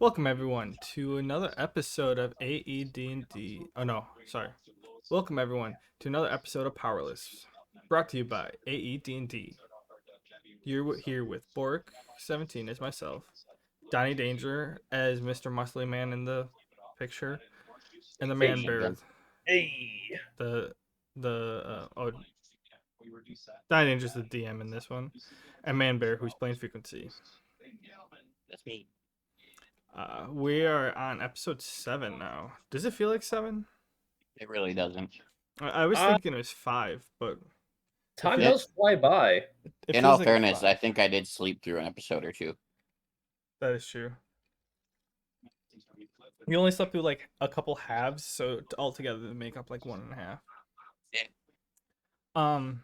Welcome everyone to another episode of AED&D. Oh no, sorry. Welcome everyone to another episode of Powerless, brought to you by AED&D. You're here with Bork17 as myself, Donnie Danger as Mr. Muscly Man in the picture, and the Man Bear, Hey, the Donnie Danger's the DM in this one, and Man Bear who's playing frequency. that's me. We are on episode 7 now. Does it feel like 7? It really doesn't. I was thinking it was 5, but Time feels- does fly by. it In feels all like fairness, 5. I think I did sleep through an episode or two. That is true. You only slept through like a couple halves, so altogether they make up like 1.5. Yeah. All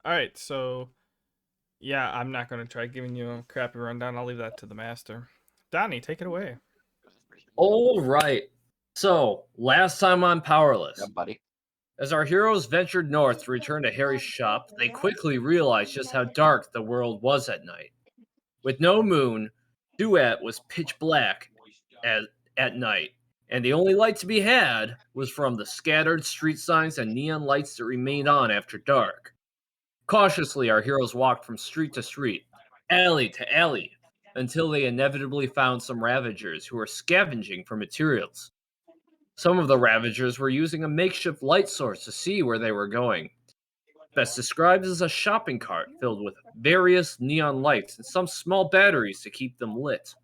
right, so yeah, I'm not gonna try giving you a crappy rundown. I'll leave that to the master. Donnie, take it away. All right. So, last time on Powerless, Yeah, buddy. as our heroes ventured north to return to Harry's shop, they quickly realized just how dark the world was at night. With no moon, Duet was pitch black at night, and the only light to be had was from the scattered street signs and neon lights that remained on after dark. Cautiously, our heroes walked from street to street, alley to alley, until they inevitably found some ravagers who were scavenging for materials. Some of the ravagers were using a makeshift light source to see where they were going. Best described as a shopping cart filled with various neon lights and some small batteries to keep them lit.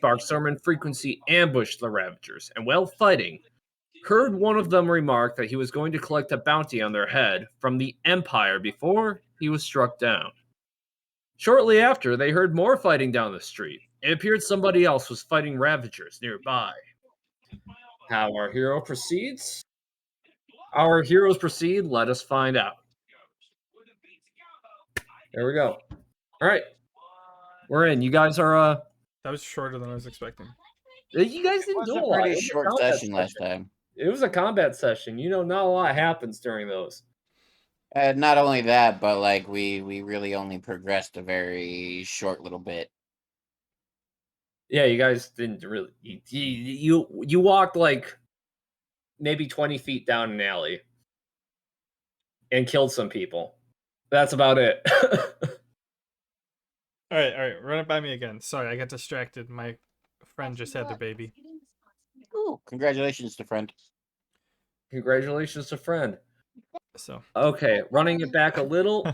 Sparkstorm and Frequency ambushed the ravagers, and while fighting, heard one of them remark that he was going to collect a bounty on their head from the Empire before he was struck down. Shortly after, they heard more fighting down the street. It appeared somebody else was fighting ravagers nearby. How our hero proceeds? Our heroes proceed, let us find out. There we go. All right. We're in. You guys are That was shorter than I was expecting. you guys It didn't was do a a lot. pretty It was a short combat session last time. It was a combat session. You know, not a lot happens during those. Not only that, but like we really only progressed a very short little bit. Yeah, you guys didn't really. You walked like maybe 20 feet down an alley and killed some people. That's about it. All right, run it by me again. Sorry, I got distracted. My friend just had their baby. Ooh, congratulations to friend. Congratulations to friend. So Okay, running it back a little.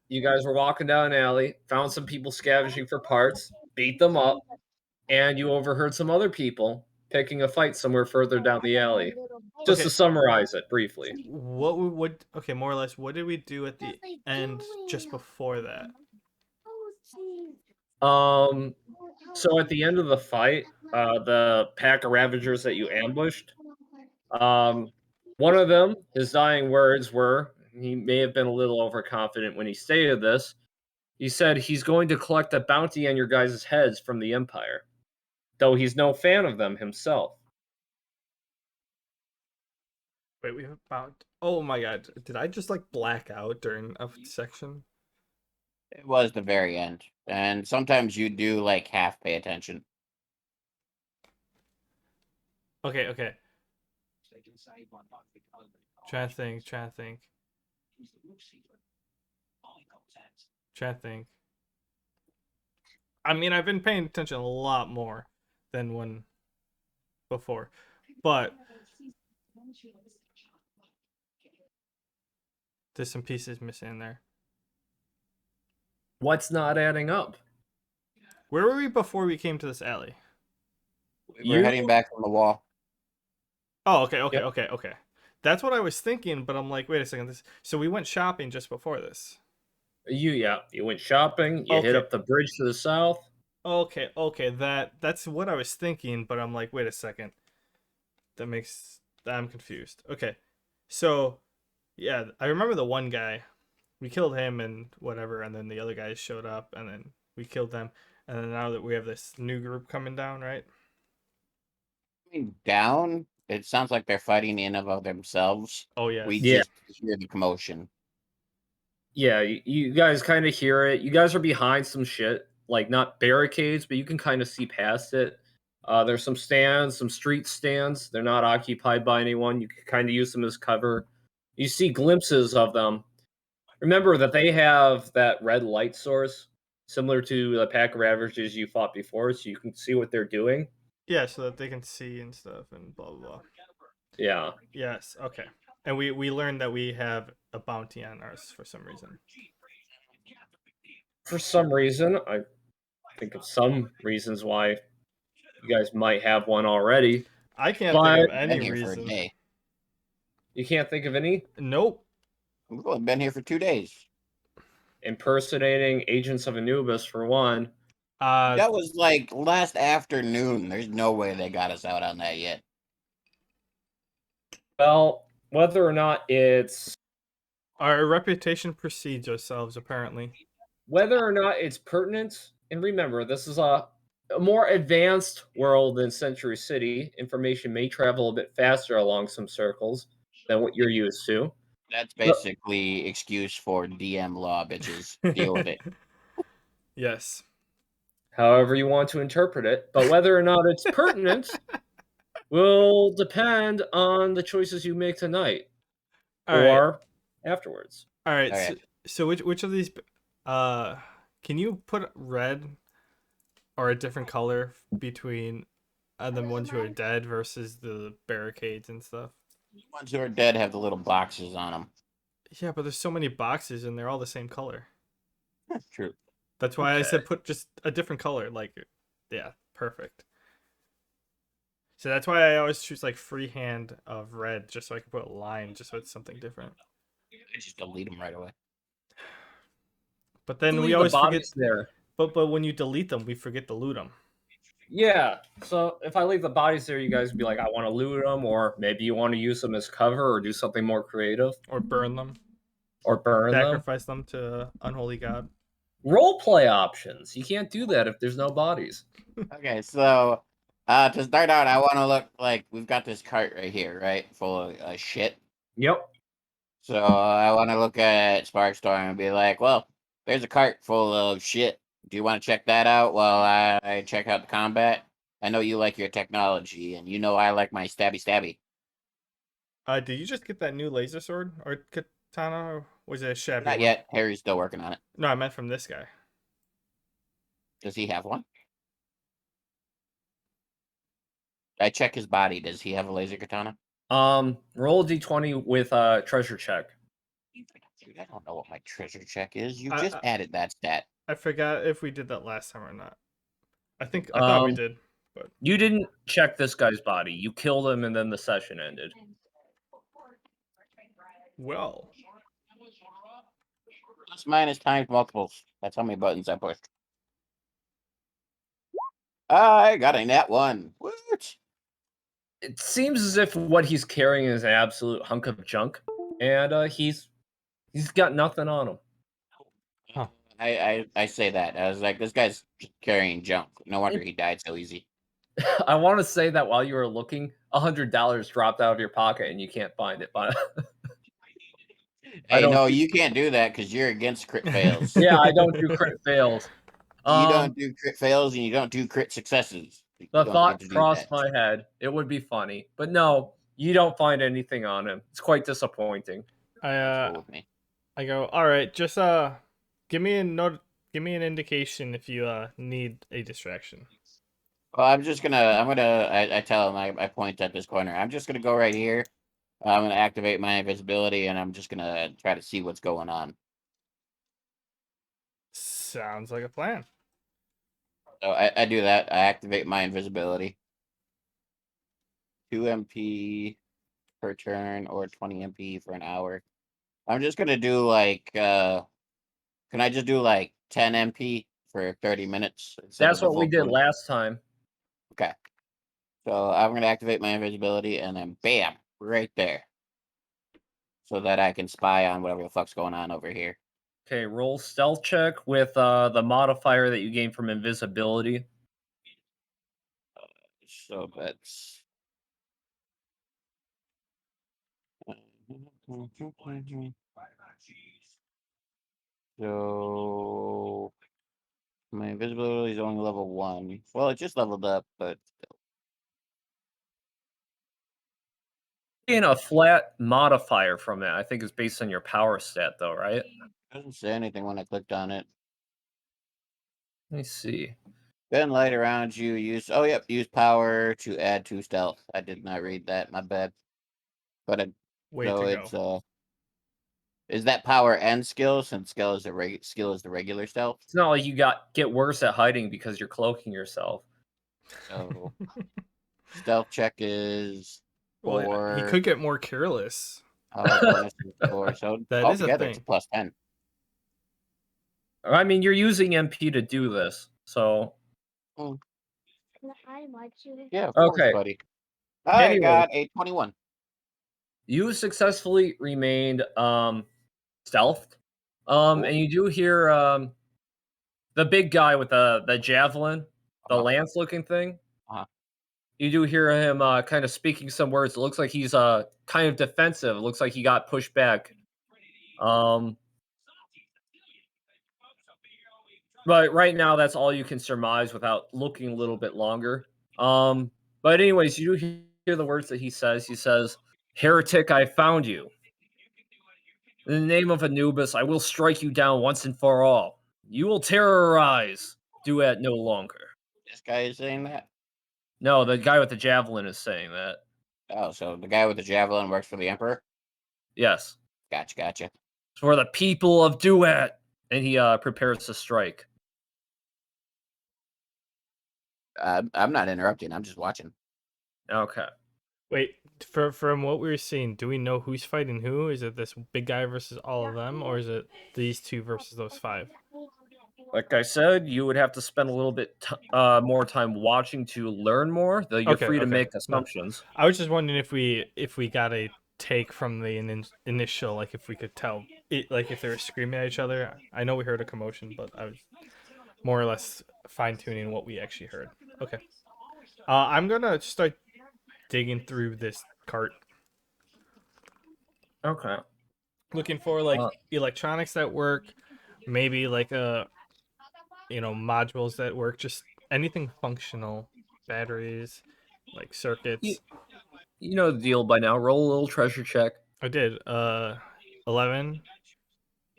You guys were walking down an alley, found some people scavenging for parts, beat them up, and you overheard some other people picking a fight somewhere further down the alley. Just Okay. to summarize it briefly. okay, more or less, what did we do at the end just before that? So at the end of the fight, the pack of ravagers that you ambushed, one of them, his dying words were, he may have been a little overconfident when he stated this. He said he's going to collect a bounty on your guys' heads from the Empire, though he's no fan of them himself. Wait, we have about. Oh my god, did I just like black out during a section? It was the very end, and sometimes you do like half pay attention. Okay. Trying to think. I mean, I've been paying attention a lot more than when before, but there's some pieces missing in there. What's not adding up? Where were we before we came to this alley? We were heading back from the wall. Oh, okay. Yep. That's what I was thinking, but I'm like, wait a second. So we went shopping just before this. You went shopping, you hit Okay. up the bridge to the south. Okay, that's what I was thinking, but I'm like, wait a second. I'm confused. Okay. So, yeah, I remember the one guy. We killed him and whatever, and then the other guys showed up, and then we killed them. And then now that we have this new group coming down, right? Down, it sounds like they're fighting in of themselves. Oh, yes. We Yeah. just hear the commotion. Yeah, you guys kind of hear it. You guys are behind some shit, like not barricades, but you can kind of see past it. There's some stands, some street stands. They're not occupied by anyone. You can kind of use them as cover. You see glimpses of them. Remember that they have that red light source, similar to the pack of ravagers you fought before, so you can see what they're doing. Yeah, so that they can see and stuff and blah blah blah. Yeah. Yes, okay. And we learned that we have a bounty on ours for some reason. For some reason, I think of some reasons why you guys might have one already, I can't think but of We've any been here for a reason. day. you can't think of any Nope. We've only been here for 2 days. impersonating agents of Anubis for one. That was like last afternoon. There's no way they got us out on that yet. Well, whether or not it's our reputation precedes ourselves, apparently. pertinent, and remember, this is a more advanced world than Century City. Information may travel a bit faster along some circles than what you're used to. That's basically excuse for DM law, bitches. Deal with it. Yes. However you want to interpret it, but whether or not it's pertinent will depend on the choices you make tonight All right. or afterwards. All right. All So, right. so which of these can you put red or a different color between the ones who are dead versus the barricades and stuff? The ones who are dead have the little boxes on them. Yeah, but there's so many boxes and they're all the same color. True. That's why I Okay. said put just a different color. Like, yeah, perfect. So that's why I always choose like freehand of red, just so I can put a line, just so it's something different. I just delete them right away. But then we Leave the always forget. bodies there. But when you delete them, we forget to loot them. Yeah. So if I leave the bodies there, you guys would be like, I want to loot them, or maybe you want to use them as cover or do something more creative Or burn them. or burn them. Sacrifice them to unholy god. Role play options. You can't do that if there's no bodies. Okay, so to start out, I want to look like we've got this cart right here, right, full of shit. Yep. So I want to look at Sparkstorm and be like, well, there's a cart full of shit. Do you want to check that out while I check out the combat? I know you like your technology, and you know I like my stabby. Did you just get that new laser sword or katana? Or was it a shabby Not one? yet. Harry's still working on it. No, I meant from this guy. Does he have one? I check his body. Does he have a laser katana? Roll a d20 with treasure check. Dude, I don't know what my treasure check is. You I- just I- added that stat. I forgot if we did that last time or not. I thought we did, but You didn't check this guy's body. You killed him, and then the session ended. well, Plus minus times multiples. That's how many buttons I pushed. I got a nat 1. What? It seems as if what he's carrying is an absolute hunk of junk, and he's got nothing on him. Huh. I say that. I was like, this guy's just carrying junk. No wonder he died so easy. I want to say that while you were looking, $100 dropped out of your pocket and you can't find it. But Hey, don't no, do- you can't do that because you're against crit fails. yeah, I don't do crit fails. You don't do crit fails and you don't do crit successes. You The don't thought get to do crossed that. my head. It would be funny, but no, you don't find anything on him. It's quite disappointing. That's cool with me. I go, all right, just give me an indication if you need a distraction. Well, I tell him, I point at this corner. I'm just gonna go right here. I'm gonna activate my invisibility and I'm just gonna try to see what's going on. Sounds like a plan. So I do that. I activate my invisibility. 2 MP per turn or 20 MP for an hour. I'm just gonna do like can I just do like 10 MP for 30 minutes instead That's of the what we full did 20? last time. Okay. So I'm gonna activate my invisibility and then bam, right there. So that I can spy on whatever the fuck's going on over here. Okay, roll stealth check with the modifier that you gain from invisibility. So that's so my invisibility is only level 1. Well, it just leveled up, but getting a flat modifier from it. I think it's based on your power stat, though, right? Doesn't say anything when I clicked on it. Let me see. Then light around you. Use power to add 2 stealth. I did not read that. My bad. But Way so to it's go. is that power and skill? Since skill is the regular stealth. It's not like you get worse at hiding because you're cloaking yourself. So stealth check is Well, he 4. could get more careless. Power bonus is 4. So That is a altogether it's thing. plus 10. I mean, you're using MP to do this, so Yeah, of course, okay. buddy. I Anyway, got a 21. you successfully remained stealthed. Cool. And you do hear the big guy with the javelin, the Uh-huh. lance looking thing. Uh-huh. You do hear him kind of speaking some words. It looks like he's kind of defensive. It looks like he got pushed back. But right now, that's all you can surmise without looking a little bit longer. But anyways, you do hear the words that he says. He says, "Heretic, I found you. In the name of Anubis, I will strike you down once and for all. You will terrorize Duet no longer." This guy is saying that. No, the guy with the javelin is saying that. Oh, so the guy with the javelin works for the Emperor? Yes. Gotcha. For the people of Duet. And he prepares to strike. I'm not interrupting. I'm just watching. Okay. Wait, from what we were seeing, do we know who's fighting who? Is it this big guy versus all of them, or is it these two versus those 5? Like I said, you would have to spend a little bit more time watching to learn more, though you're free to make No, assumptions. I was just wondering if we got a take from the initial, like if we could tell it, like if they were screaming at each other. I know we heard a commotion, but I was more or less fine tuning what we actually heard. Okay, I'm gonna start digging through this cart, Okay. looking for like electronics that work, maybe like modules that work, just anything functional, batteries, like circuits. You know the deal by now. Roll a little treasure check. I did 11,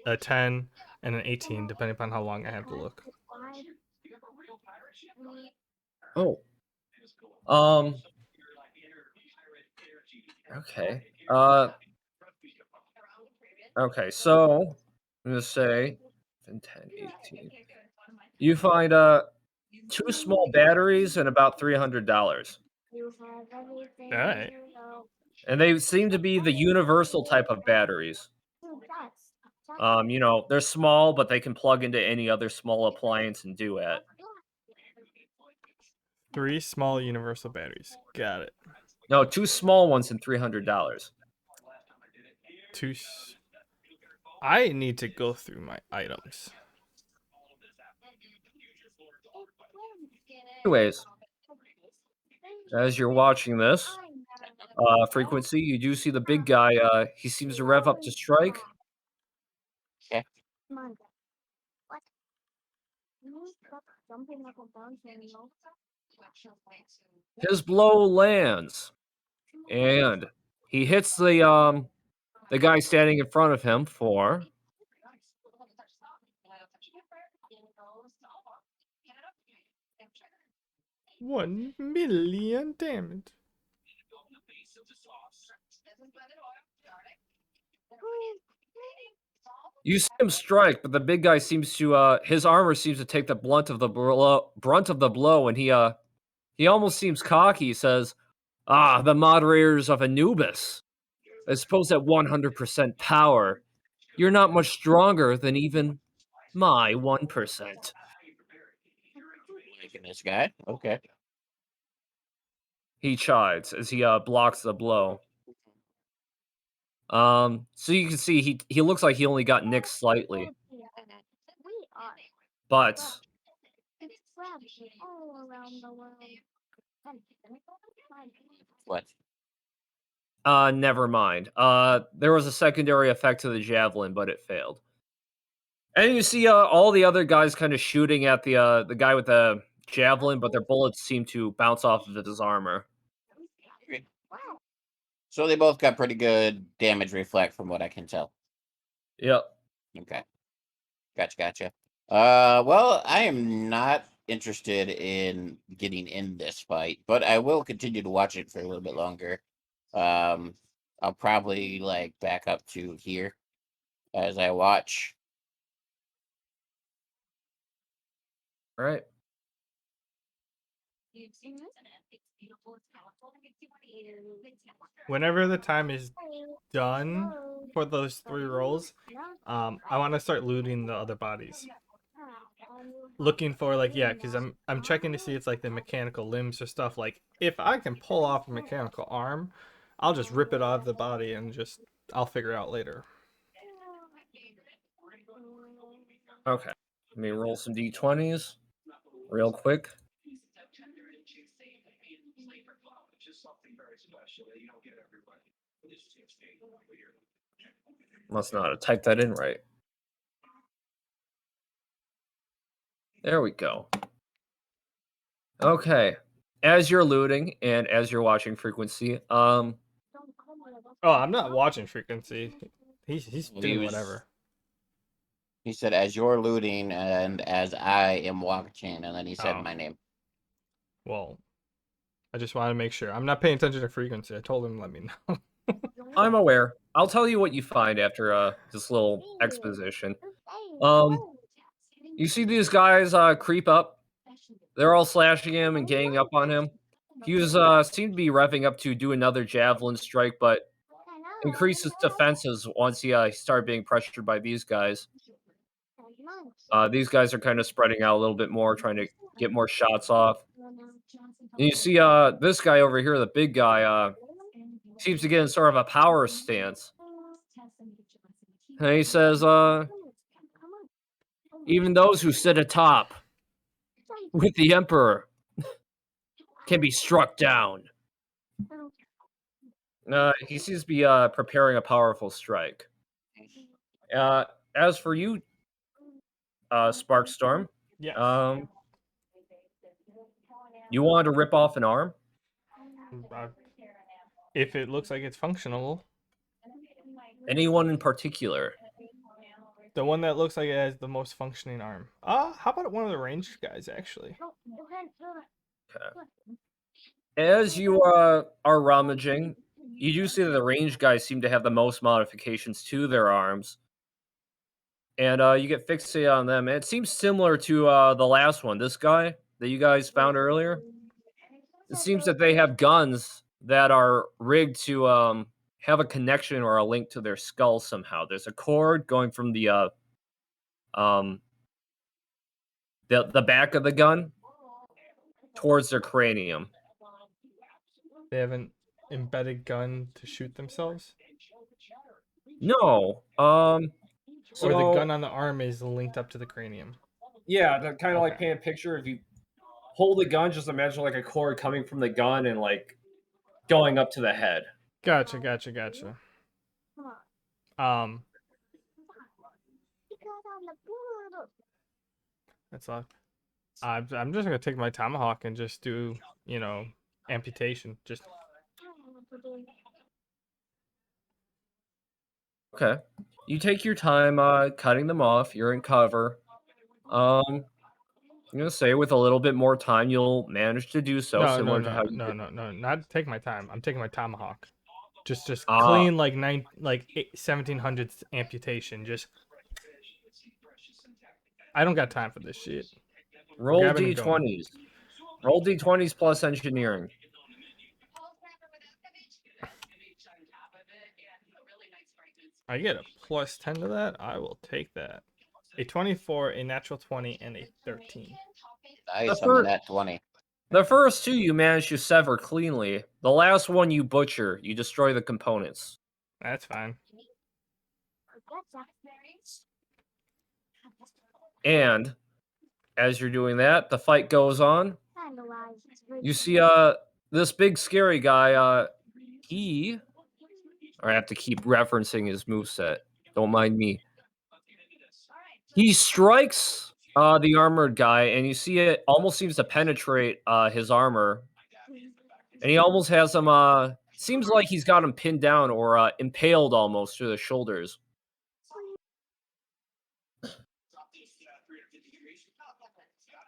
a 10, and an 18, depending upon how long I have to look. Oh. Okay. Okay, so I'm gonna say 10, 18. You find 2 small batteries and about $300. All right. And they seem to be the universal type of batteries. They're small, but they can plug into any other small appliance and do it. 3 small universal batteries. Got it. No, 2 small ones and $300. Two. I need to go through my items. Anyways, as you're watching this, frequency, you do see the big guy. He seems to rev up to strike. Okay. His blow lands, and he hits the guy standing in front of him for 1,000,000 damage. You see him strike, but the big guy seems to his armor seems to take the brunt of the blow, and he almost seems cocky. He says, "Ah, the moderators of Anubis. I suppose at 100% power, you're not much stronger than even my 1%." Liking this guy. Okay. He chides as he blocks the blow. So you can see he looks like he only got nicked slightly, but What? never mind. There was a secondary effect to the javelin, but it failed. And you see all the other guys kind of shooting at the guy with the javelin, but their bullets seem to bounce off of his armor. Okay. So they both got pretty good damage reflect from what I can tell. Yep. Okay. Gotcha. Well, I am not interested in getting in this fight, but I will continue to watch it for a little bit longer. I'll probably like back up to here as I watch. All right. Whenever the time is done for those 3 rolls, I want to start looting the other bodies. Looking for like, yeah, because I'm checking to see it's like the mechanical limbs or stuff. Like if I can pull off a mechanical arm, I'll just rip it off the body and just I'll figure out later. Okay. Let me roll some d20s real quick. Must not have typed that in right. There we go. Okay. As you're looting and as you're watching frequency, Oh, I'm not watching frequency. He's He doing was whatever. he said as you're looting and as I am watching, and then he said Oh. my name. Well, I just want to make sure. I'm not paying attention to frequency. I told him to let me know. I'm aware. I'll tell you what you find after this little exposition. You see these guys creep up. They're all slashing him and ganging up on him. He was seemed to be revving up to do another javelin strike, but increase his defenses once he started being pressured by these guys. These guys are kind of spreading out a little bit more, trying to get more shots off. And you see this guy over here, the big guy, seems to get in sort of a power stance. And he says, even those who sit atop with the Emperor can be struck down. He seems to be preparing a powerful strike. As for you, Sparkstorm, Yes. you wanted to rip off an arm? If it looks like it's functional. Anyone in particular? The one that looks like it has the most functioning arm. How about one of the ranged guys, actually? Okay. As you are rummaging, you do see that the ranged guys seem to have the most modifications to their arms. And you get fixated on them. And it seems similar to the last one, this guy that you guys found earlier. It seems that they have guns that are rigged to have a connection or a link to their skull somehow. There's a cord going from the back of the gun towards their cranium. They have an embedded gun to shoot themselves? No. Or the gun on the arm is linked up to the cranium? Yeah, to kind of like Okay. paint a picture. If you hold the gun, just imagine like a cord coming from the gun and like going up to the head. Gotcha. That's all. I'm just gonna take my tomahawk and just do, amputation. Just Okay. You take your time cutting them off. You're in cover. I'm gonna say with a little bit more time, you'll manage to do so, no, similar to how you did. not take my time. I'm taking my tomahawk. Just Ah, clean like 1700s amputation. Just I don't got time for this shit. roll Grabbing and going. d20s. Roll d20s plus engineering. I get a plus 10 to that. I will take that. A 24, a natural 20, and a 13. Nice on the nat 20. The first two you manage to sever cleanly. The last one you butcher. You destroy the components. That's fine. And as you're doing that, the fight goes on. You see this big scary guy, I have to keep referencing his moveset. Don't mind me. He strikes the armored guy, and you see it almost seems to penetrate his armor. And he almost has him Seems like he's got him pinned down or impaled almost to the shoulders.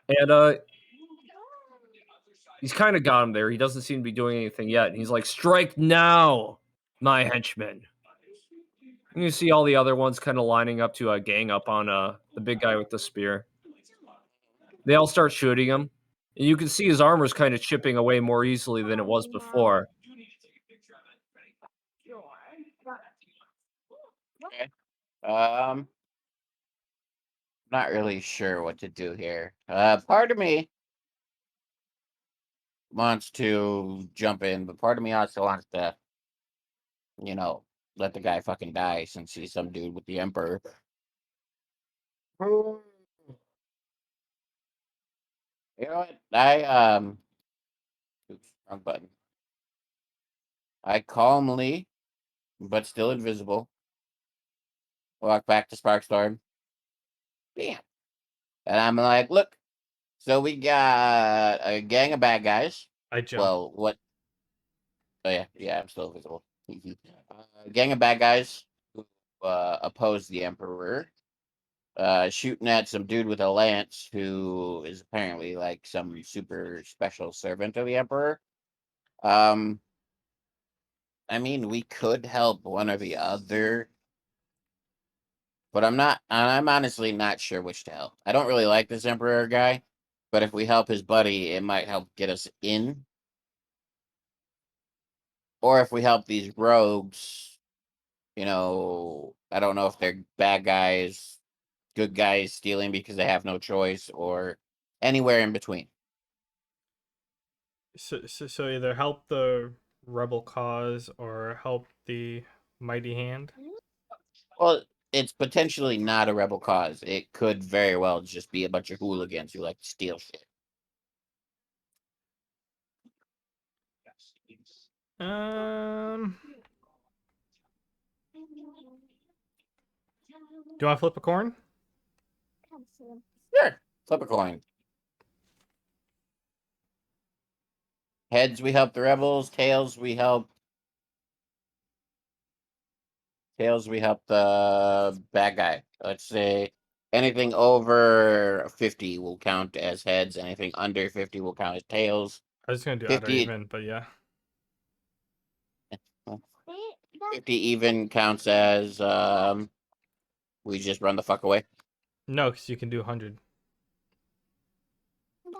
And he's kind of got him there. He doesn't seem to be doing anything yet. And he's like, "Strike now, my henchman." And you see all the other ones kind of lining up to gang up on the big guy with the spear. They all start shooting him. And you can see his armor's kind of chipping away more easily than it was before. Okay. Not really sure what to do here. Part of me wants to jump in, but part of me also wants to, let the guy fucking die since he's some dude with the Emperor. You know what? Oops, wrong button. I calmly, but still invisible, walk back to Sparkstorm. Bam. And I'm like, look, so we got a gang of bad guys. I jump. Well, what? Oh, yeah, I'm still invisible. A gang of bad guys who oppose the Emperor. Shooting at some dude with a lance who is apparently like some super special servant of the Emperor. Um, I mean, we could help one or the other, but I'm honestly not sure which to help. I don't really like this Emperor guy, but if we help his buddy, it might help get us in. Or if we help these rogues, I don't know if they're bad guys, good guys stealing because they have no choice, or anywhere in between. So either help the rebel cause or help the mighty hand. Well, it's potentially not a rebel cause. It could very well just be a bunch of hooligans who like to steal shit. Um, do you want to flip a coin? Sure. Flip a coin. Heads, we help the rebels. Tails, we help the bad guy. Let's say anything over 50 will count as heads. Anything under 50 will count as tails. I was gonna do odd or 50, even, but yeah. 50 even counts as we just run the fuck away. No, because you can do 100.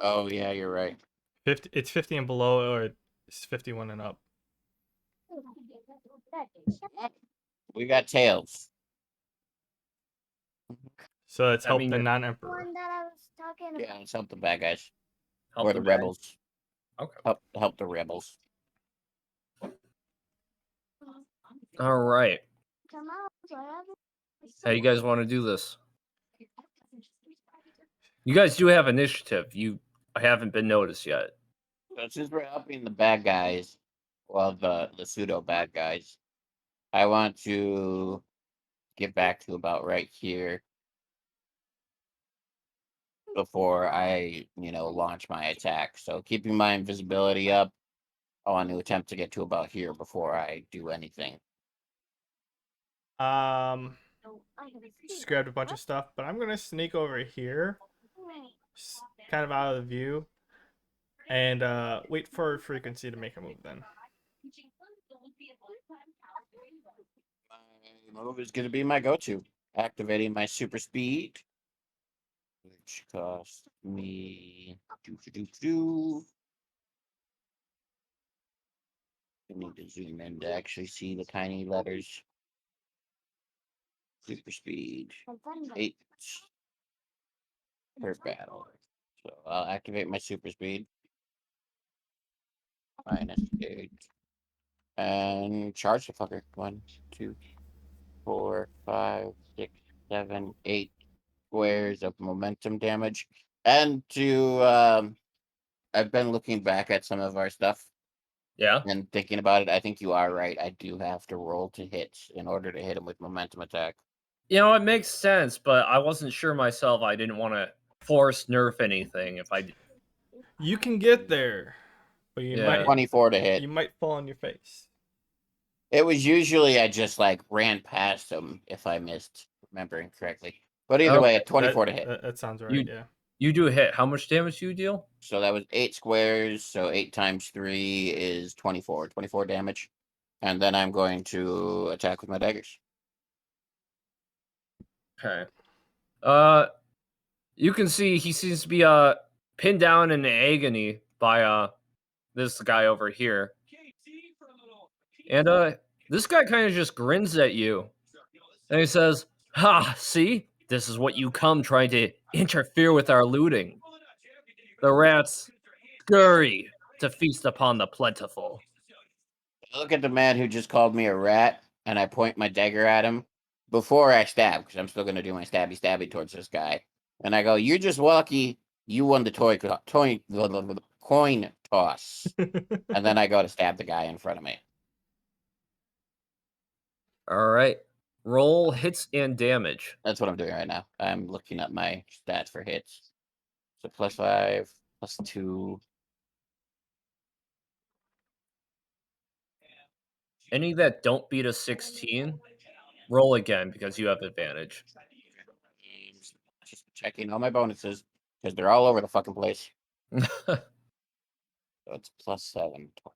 Oh yeah, you're right. 50. It's 50 and below, or it's 51 and up. We got tails. So let's I help mean, the you're- non-emperor. Yeah, let's help the bad guys. Help Or the the bad- rebels. Okay. Help the rebels. All right. How you guys want to do this? You guys do have initiative. I haven't been noticed yet. So since we're helping the bad guys, well, the pseudo bad guys, I want to get back to about right here before I, launch my attack. So keeping my invisibility up, I want to attempt to get to about here before I do anything. Just grabbed a bunch of stuff, but I'm gonna sneak over here, kind of out of the view, and wait for frequency to make a move. Then My move is going to be my go-to, activating my super speed, which costs me. I need to zoom in to actually see the tiny letters. Super speed 8 per battle. So I'll activate my super speed. -8. And charge the fucker. 1, 2, 4, 5, 6, 7, 8 squares of momentum damage. And I've been looking back at some of our stuff Yeah. and thinking about it. I think you are right. I do have to roll to hit in order to hit him with momentum attack. It makes sense, but I wasn't sure myself. I didn't want to force nerf anything if I. you can get there, but you Yeah. might 24 to hit. fall on your face. It was usually I just like ran past him if I missed, remembering correctly. But either way, Okay, a 24 to hit. That sounds right. you Yeah. you do a hit. How much damage do you deal? So that was 8 squares. So 8 times 3 is 24. 24 damage. And then I'm going to attack with my daggers. Okay. You can see he seems to be pinned down in agony by this guy over here. And this guy kind of just grins at you. And he says, "Ha, see? This is what you come trying to interfere with our looting. The rats scurry to feast upon the plentiful." I look at the man who just called me a rat, and I point my dagger at him before I stab, because I'm still going to do my stabby stabby towards this guy. And I go, "You're just lucky you won the coin toss." And then I go to stab the guy in front of me. All right. Roll hits and damage. That's what I'm doing right now. I'm looking at my stats for hits. So +5, +2. Any that don't beat a 16, roll again because you have advantage. Just checking all my bonuses because they're all over the fucking place. So it's +7 total.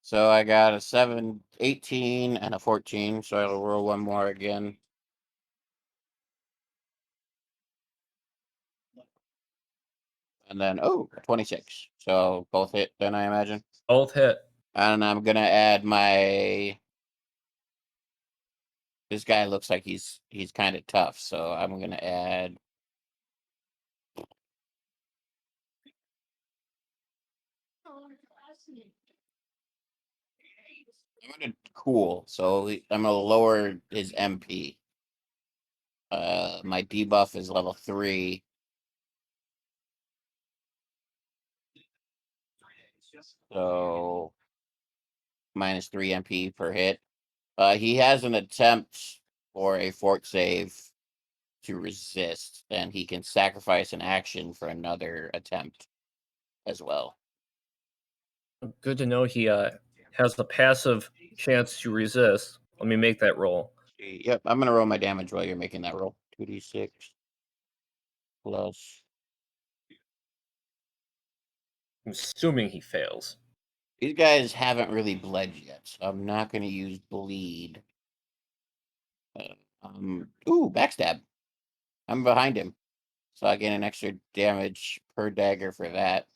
So I got a 7, 18, and a 14. So I'll roll one more again. And then, 26. So both hit then, I imagine. Both hit. And I'm going to add my. This guy looks like he's kind of tough. So I'm going to add. I'm going to cool. So I'm going to lower his MP. My debuff is level 3. So -3 MP per hit. He has an attempt or a fort save to resist, and he can sacrifice an action for another attempt as well. Good to know he has the passive chance to resist. Let me make that roll. Yep, I'm gonna roll my damage while you're making that roll. 2d6 plus. I'm assuming he fails. These guys haven't really bled yet, so I'm not gonna use bleed. Backstab. I'm behind him, so I get an extra damage per dagger for that.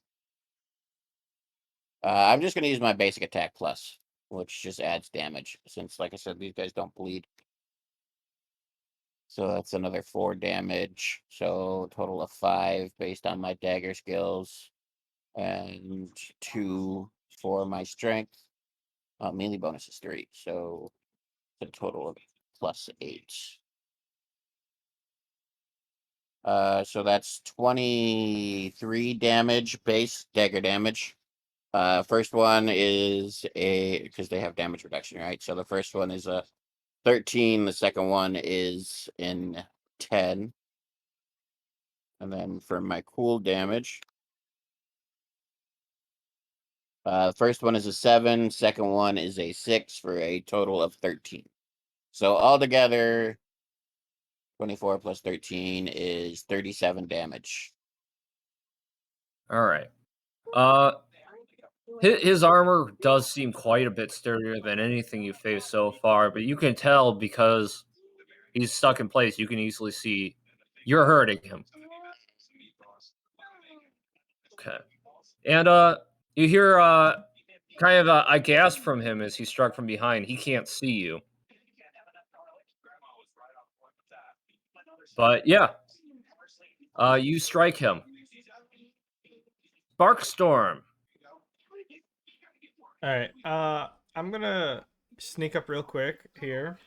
I'm just gonna use my basic attack plus, which just adds damage, since, like I said, these guys don't bleed. So that's another 4 damage. So total of 5 based on my dagger skills, and 2 for my strength. Melee bonus is 3, so a total of +8. So that's 23 damage base dagger damage. First one is because they have damage reduction, right? So the first one is a 13. The second one is in 10. And then for my cool damage, first one is a 7. Second one is a 6 for a total of 13. So altogether, 24 plus 13 is 37 damage. All right. His armor does seem quite a bit sturdier than anything you've faced so far, but you can tell because he's stuck in place. You can easily see you're hurting him. Okay. And you hear kind of a gasp from him as he's struck from behind. He can't see you. But yeah, you strike him. Sparkstorm. All right. I'm gonna sneak up real quick here,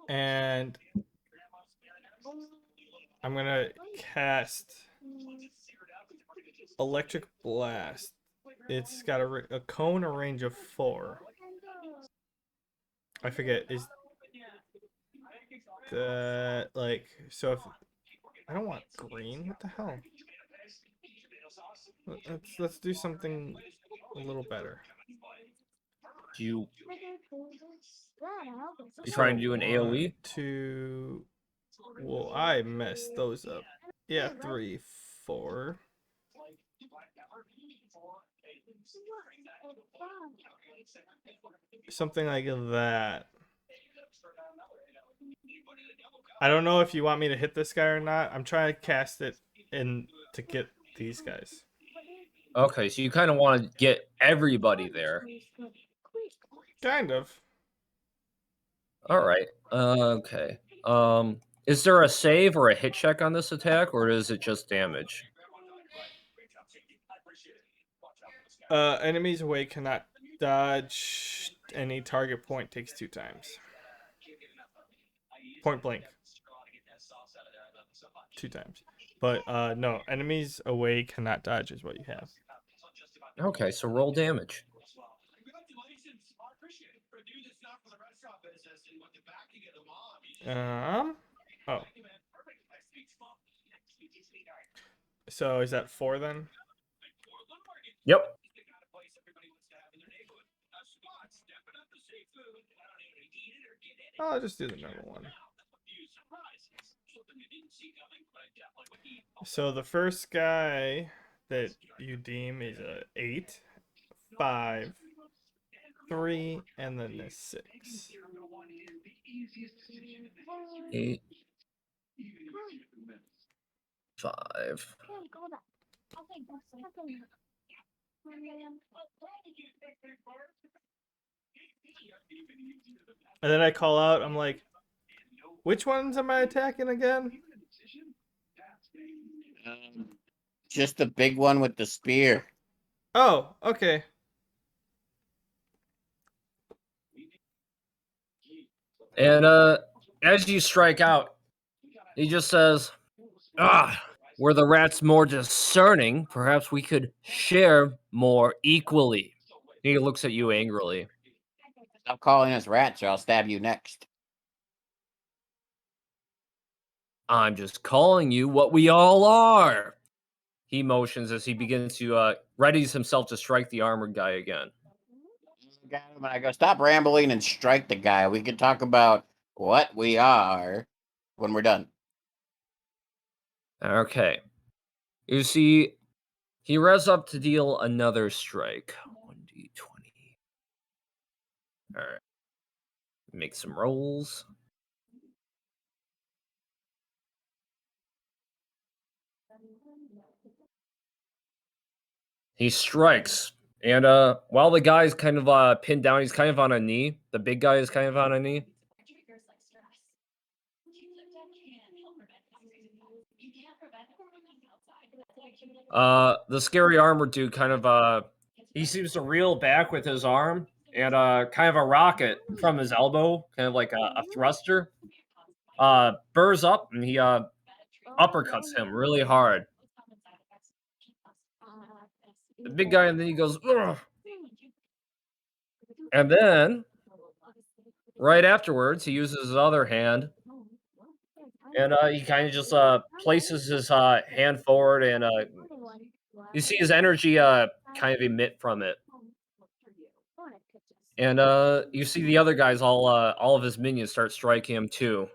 and I'm gonna cast Electric Blast. It's got a cone, a range of 4. I forget, is that like, so if I don't want green, what the hell? Let's do something. a little better. You So trying to do an AoE? 1, 2. Well, I messed those up. Yeah, 3, 4. Something like that. I don't know if you want me to hit this guy or not. I'm trying to cast it in to get these guys. Okay, so you kind of want to get everybody there. Kind of. All right. Okay. Is there a save or a hit check on this attack, or is it just damage? Enemies away cannot dodge. Any target point takes 2 times. Point blank. 2 times. But no, enemies away cannot dodge is what you have. Okay, so roll damage. Oh. So is that 4 then? Yep. I'll just do the normal one. So the first guy that you deem is a 8, 5, 3, and then a 6. 8, 5. And then I call out, I'm like, which ones am I attacking again? Just the big one with the spear. Oh, okay. And as you strike out, he just says, were the rats more discerning, perhaps we could share more equally. He looks at you angrily. Stop calling us rats or I'll stab you next. I'm just calling you what we all are. He motions as he begins to readies himself to strike the armored guy again. Got him, and I go, stop rambling and strike the guy. We can talk about what we are when we're done. Okay. You see, he revs up to deal another strike. 1d20. Alright. Make some rolls. He strikes. And while the guy's kind of pinned down, he's kind of on a knee. The big guy is kind of on a knee. The scary armored dude kind of he seems to reel back with his arm and kind of a rocket from his elbow, kind of like a thruster. Burrs up and he uppercuts him really hard. The big guy, and then he goes, ugh. And then right afterwards, he uses his other hand, and he kind of just places his hand forward, and you see his energy kind of emit from it. And you see the other guys, all of his minions start striking him too.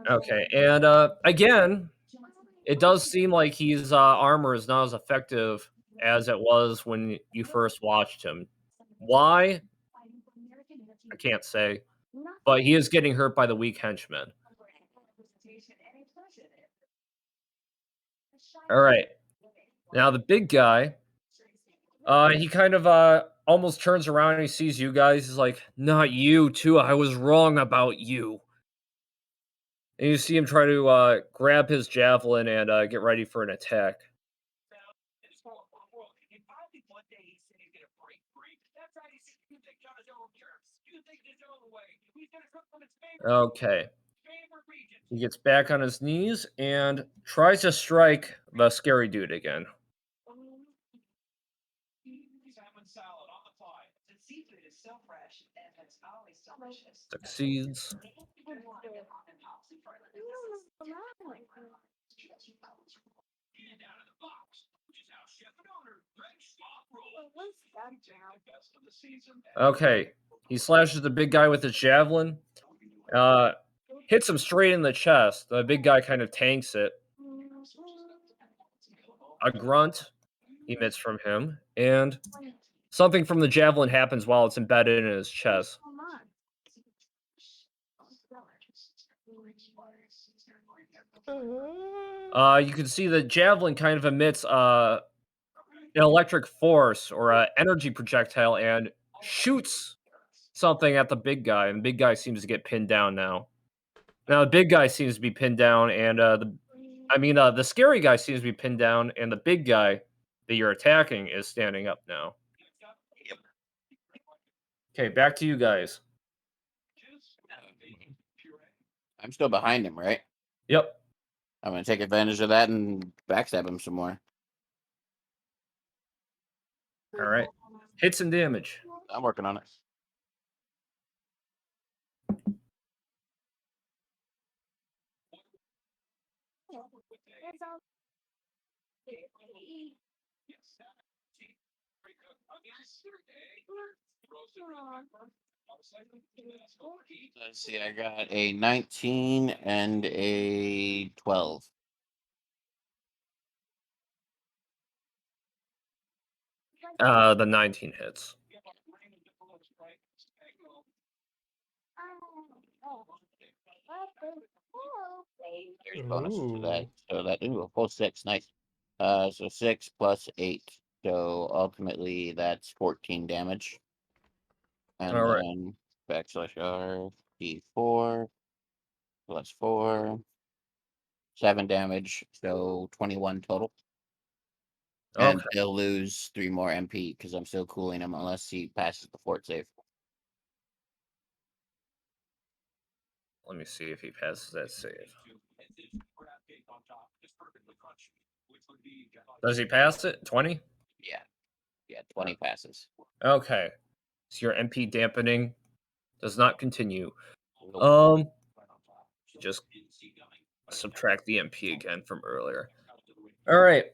Okay, and again, it does seem like his armor is not as effective as it was when you first watched him. Why? I can't say, but he is getting hurt by the weak henchman. All right, now the big guy, he kind of almost turns around and he sees you guys. He's like, "Not you too. I was wrong about you." And you see him try to grab his javelin and get ready for an attack. Okay. He gets back on his knees and tries to strike the scary dude again. Succeeds. Okay. He slashes the big guy with his javelin. Hits him straight in the chest. The big guy kind of tanks it. A grunt emits from him, and something from the javelin happens while it's embedded in his chest. You can see the javelin kind of emits an electric force or an energy projectile and shoots something at the big guy, and the big guy seems to get pinned down now. Now the big guy seems to be pinned down, and the scary guy seems to be pinned down, and the big guy that you're attacking is standing up now. Yep. Okay, back to you guys. I'm still behind him, right? Yep. I'm gonna take advantage of that and backstab him some more. All right. Hits and damage. I'm working on it. Let's see, I got a 19 and a 12. The 19 hits. There's bonuses to that. Ooh. So that a full 6, nice. So 6 plus 8. So ultimately that's 14 damage. And All right. then backslash R D4 plus 4. 7 damage, so 21 total. And Okay. he'll lose 3 more MP because I'm still cooling him unless he passes the fort save. Let me see if he passes that save. Does he pass it? 20? Yeah, 20 passes. Okay. So your MP dampening does not continue. Nope. Just subtract the MP again from earlier. All right.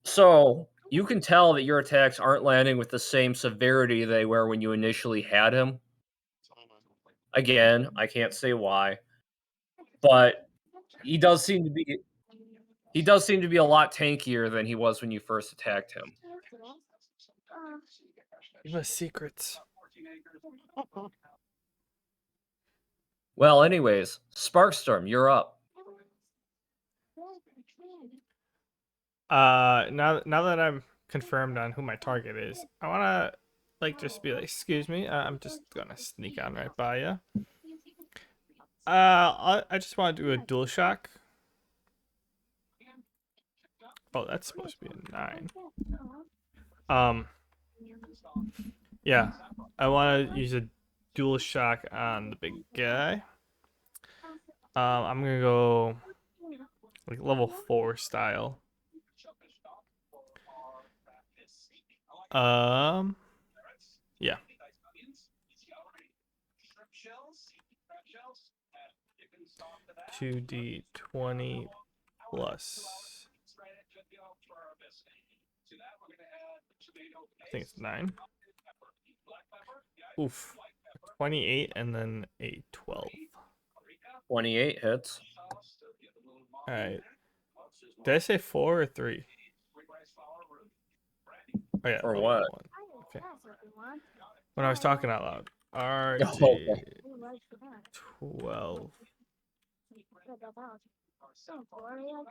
So you can tell that your attacks aren't landing with the same severity they were when you initially had him. Again, I can't say why, but he does seem to be a lot tankier than he was when you first attacked him. Give us secrets. Well, anyways, Sparkstorm, you're up. Now that I'm confirmed on who my target is, I wanna just be like, excuse me, I'm just gonna sneak on right by you. I just want to do a dual shock. Oh, that's supposed to be a 9. Yeah, I want to use a dual shock on the big guy. I'm gonna go like level 4 style. Yeah. 2d20 plus. I think it's 9. Oof. 28 and then a 12. 28 hits. All right. Did I say 4 or 3? Oh yeah, For level what? 1. Okay. When I was talking out loud. Okay. RD 12.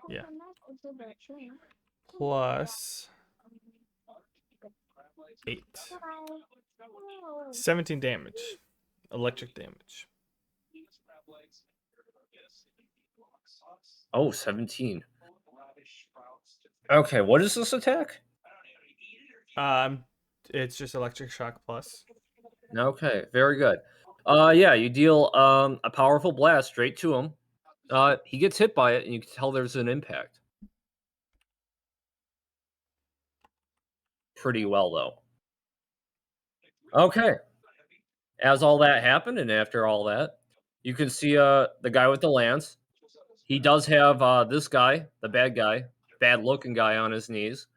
Yeah. Plus 8. 17 damage. Electric damage. Oh, 17. Okay, what is this attack? It's just electric shock plus. Okay, very good. Yeah, you deal a powerful blast straight to him. He gets hit by it, and you can tell there's an impact. Pretty well, though. Okay. As all that happened, and after all that, you can see the guy with the lance. He does have this guy, the bad looking guy on his knees.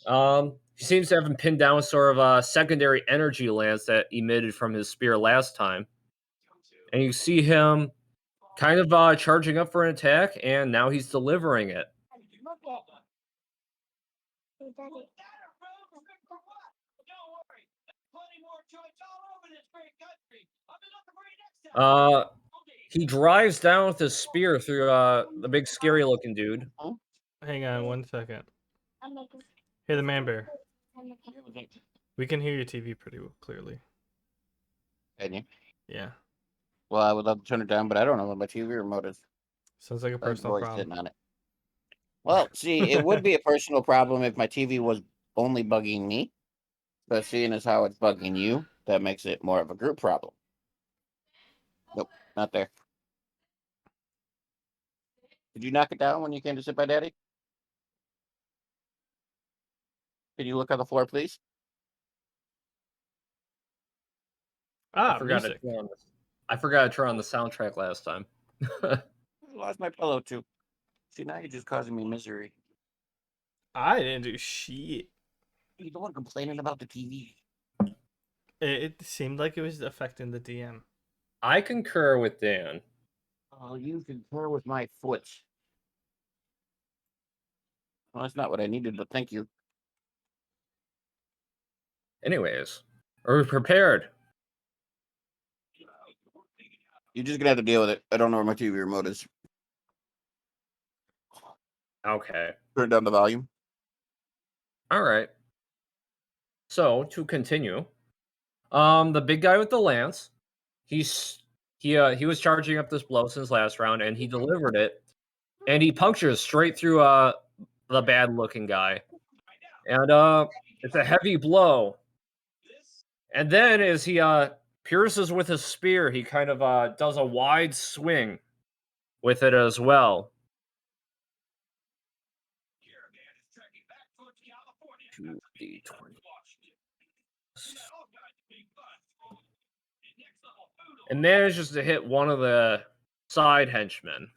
He seems to have him pinned down with sort of a secondary energy lance that emitted from his spear last time. And you see him kind of charging up for an attack, and now he's delivering it. Uh, he drives down with his spear through the big scary looking dude. Huh? Hang on 1 second. Hey, the man bear. We can hear your TV pretty clearly. Can you? Yeah. Well, I would love to turn it down, but I don't know what my TV remote is. Sounds like a personal Boy's problem. sitting on it. Well, see, it would be a personal problem if my TV was only bugging me. But seeing as how it's bugging you, that makes it more of a group problem. Nope, not there. Did you knock it down when you came to sit by Daddy? Can you look on the floor, please? I Ah, forgot to music. turn on this. I forgot to turn on the soundtrack last time. I lost my pillow too. See, now you're just causing me misery. I didn't do shit. You don't want complaining about the TV. It seemed like it was affecting the DM. I concur with Dan. Oh, you concur with my foot. Well, that's not what I needed, but thank you. Anyways, are we prepared? You're just gonna have to deal with it. I don't know where my TV remote is. Okay. Turn down the volume. All right. So to continue, the big guy with the lance, he was charging up this blow since last round, and he delivered it, and he punctures straight through the bad looking guy, and it's a heavy blow. And then as he pierces with his spear, he kind of does a wide swing with it as well. 2d20. And manages to hit one of the side henchmen.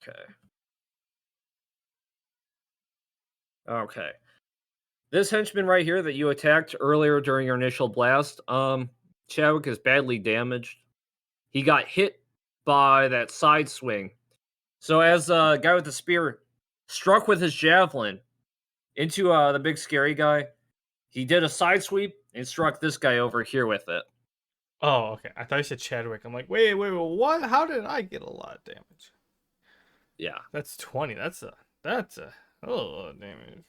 Okay. Okay. This henchman right here that you attacked earlier during your initial blast, Chadwick is badly damaged. He got hit by that side swing. So as the guy with the spear struck with his javelin into the big scary guy, he did a side sweep and struck this guy over here with it. Oh, okay. I thought you said Chadwick. I'm like, wait, what? How did I get a lot of damage? Yeah. That's 20. That's a lot of damage.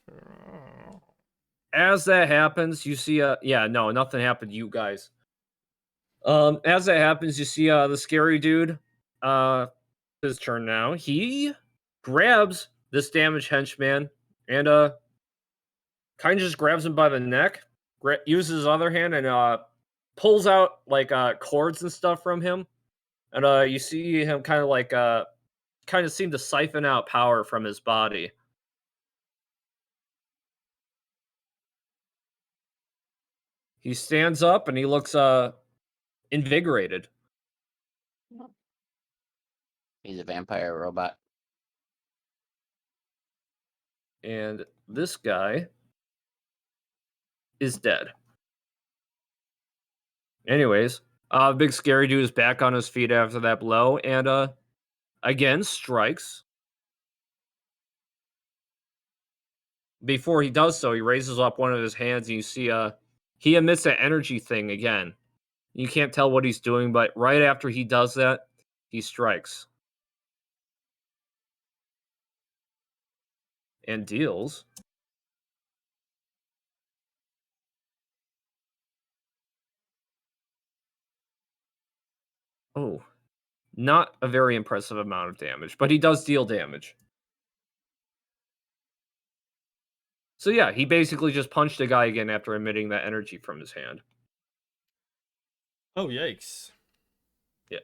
As that happens, you see no, nothing happened to you guys. As that happens, you see the scary dude. His turn now. He grabs this damaged henchman and kind of just grabs him by the neck, uses his other hand and pulls out like cords and stuff from him. And you see him kind of like kind of seem to siphon out power from his body. He stands up and he looks invigorated. He's a vampire robot. And this guy is dead. Anyways, big scary dude is back on his feet after that blow and again strikes. Before he does so, he raises up one of his hands and you see he emits that energy thing again. You can't tell what he's doing, but right after he does that, he strikes. And deals not a very impressive amount of damage, but he does deal damage. So yeah, he basically just punched a guy again after emitting that energy from his hand. Oh, yikes. Yeah.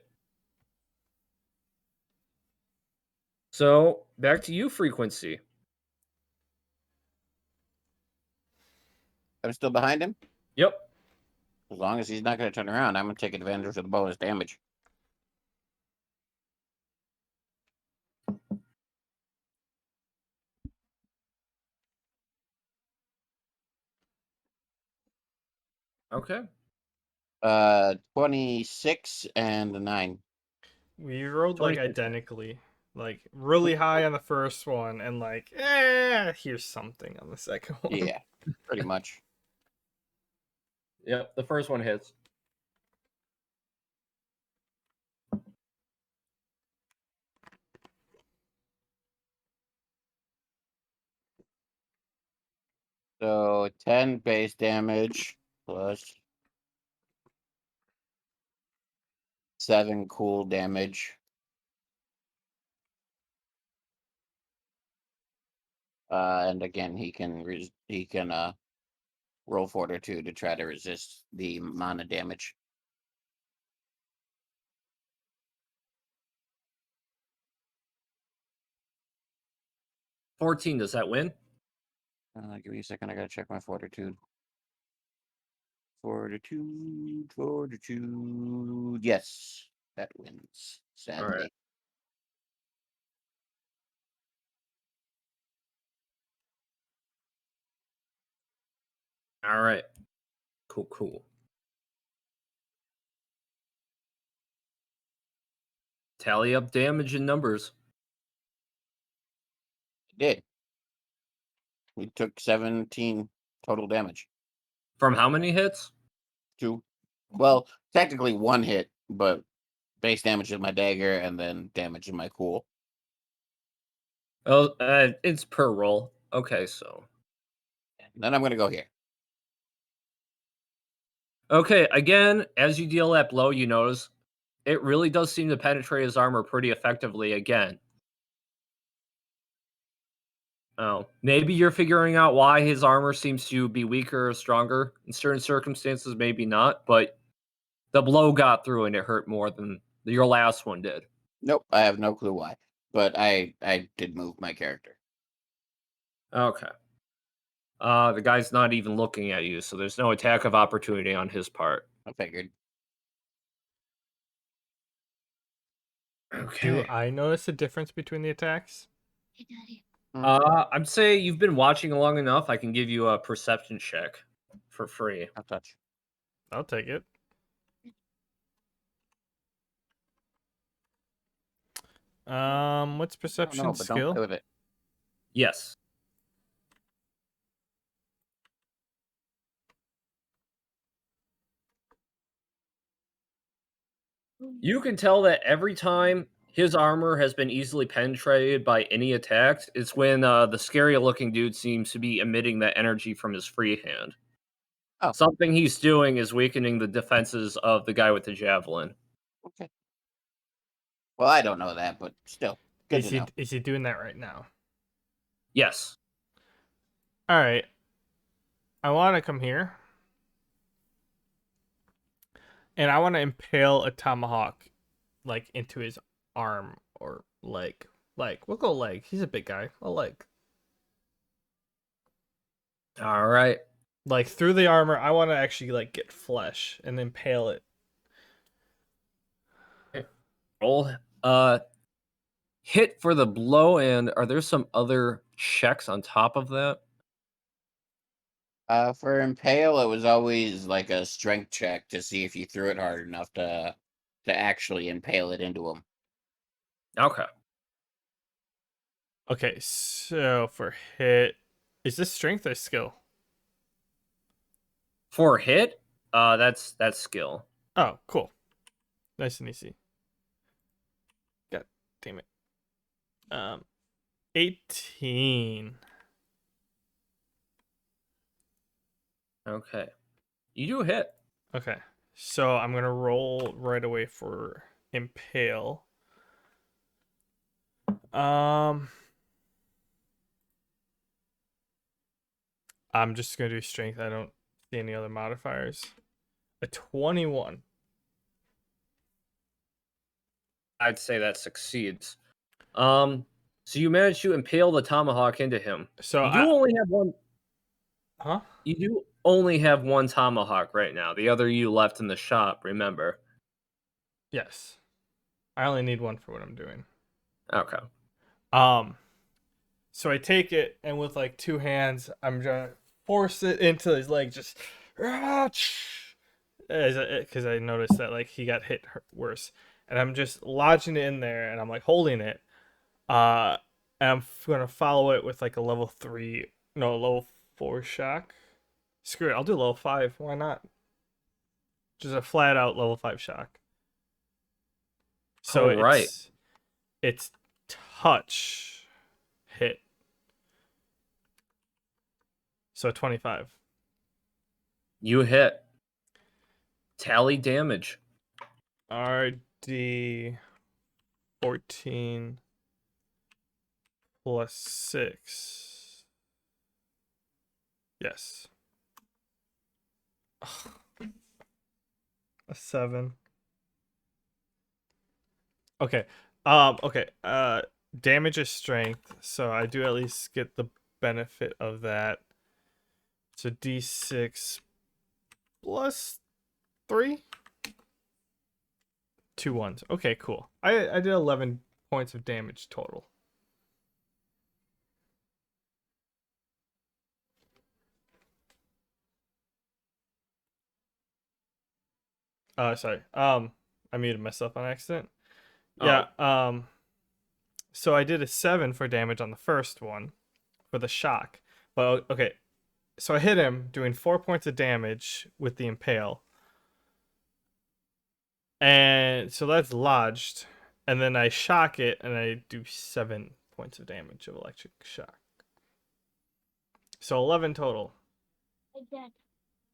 So back to you, Frequency. I'm still behind him. Yep. As long as he's not going to turn around, I'm going to take advantage of the bonus damage. Okay. 26 and a 9. We rolled like 26. identically. Like really high on the first one and like, here's something on the second one. Yeah, pretty much. Yep, the first one hits. So 10 base damage plus 7 cool damage. And again, he can roll fortitude to try to resist the mana damage. $14, does that win? Give me a second. I gotta check my fortitude. Fortitude. Yes, that wins. Sadly. All right. Cool. Tally up damage and numbers. It did. We took 17 total damage. From how many hits? 2. Well, technically 1 hit, but base damage of my dagger and then damage of my cool. Oh, it's per roll. Okay, so. Then I'm gonna go here. Okay, again, as you deal that blow, you notice it really does seem to penetrate his armor pretty effectively again. Oh, maybe you're figuring out why his armor seems to be weaker or stronger in certain circumstances, maybe not, but the blow got through and it hurt more than your last one did. Nope, I have no clue why. But I did move my character. Okay. The guy's not even looking at you, so there's no attack of opportunity on his part. I figured. Do Okay. I notice a difference between the attacks? I'd say you've been watching long enough. I can give you a perception check for free. I'll touch. I'll take it. What's I don't perception know, but don't play skill? with it. Yes. You can tell that every time his armor has been easily penetrated by any attacks, it's when the scary looking dude seems to be emitting that energy from his free hand. Oh. Something he's doing is weakening the defenses of the guy with the javelin. Okay. Well, I don't know that, but still, good to know. Is he doing that right now? Yes. All right. I want to come here. And I want to impale a tomahawk like into his arm or leg. Like, we'll go leg. He's a big guy. A leg. All right. Like through the armor, I want to actually like get flesh and impale it. Roll. Hit for the blow, and are there some other checks on top of that? For impale, it was always like a strength check to see if you threw it hard enough to actually impale it into him. Okay. Okay, so for hit, is this strength or skill? For hit, that's skill. Oh, cool. Nice and easy. God damn it. 18. Okay. You do hit. Okay. So I'm gonna roll right away for impale. Um I'm just gonna do strength. I don't see any other modifiers. A 21. I'd say that succeeds. So you managed to impale the tomahawk into him. So You do only have one. huh? You do only have one tomahawk right now. The other you left in the shop. Remember? Yes. I only need one for what I'm doing. Okay. Um, so I take it and with like two hands, I'm trying to force it into his leg, just because I noticed that like he got hit worse, and I'm just lodging it in there, and I'm like holding it. Uh, and I'm gonna follow it with like a level 3, no, level 4 shock. Screw it, I'll do level 5. Why not? Just a flat out level 5 shock. So All right. it's touch hit. So 25. You hit. Tally damage. RD 14 plus 6. Yes. A 7. Okay. Okay. Damage is strength, so I do at least get the benefit of that. So D6 plus 3. 2 ones. Okay, cool. I did 11 points of damage total. Sorry. I muted myself on accident. Yeah. Oh, So I did a 7 for damage on the first one for the shock. But okay, so I hit him doing 4 points of damage with the impale. And so that's lodged. And then I shock it and I do 7 points of damage of electric shock. So 11 total. Hey, Dad,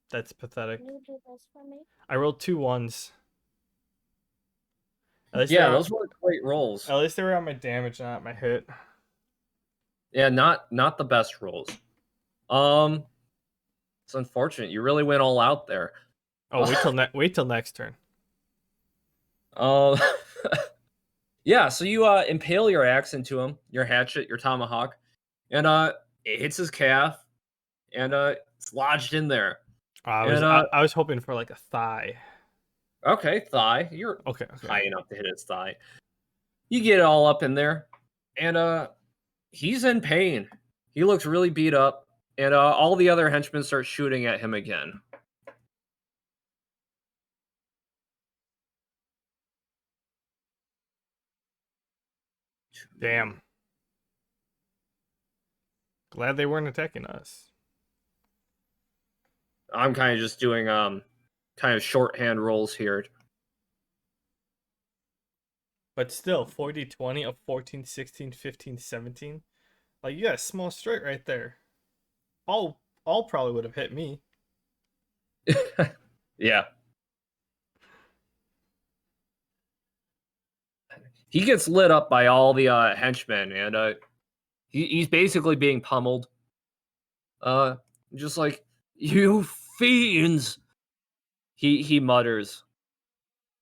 That's pathetic. can you do this for me? I rolled 2 ones. At least yeah, those were great rolls. at least they were on my damage, not my hit. Yeah, not the best rolls. It's unfortunate. You really went all out there. Oh, wait till next turn. Uh, yeah. So you impale your axe into him, your hatchet, your tomahawk, and it hits his calf, and it's lodged in there. And I was hoping for like a thigh. okay, thigh. You're Okay. high enough to hit his thigh. You get it all up in there, and he's in pain. He looks really beat up, and all the other henchmen start shooting at him again. Damn. Glad they weren't attacking us. I'm kind of just doing kind of shorthand rolls here. But still, 40, 20 of 14, 16, 15, 17. Like, you got a small straight right there. All probably would have hit me. Yeah. He gets lit up by all the henchmen, and he's basically being pummeled. Just like, you fiends! He mutters,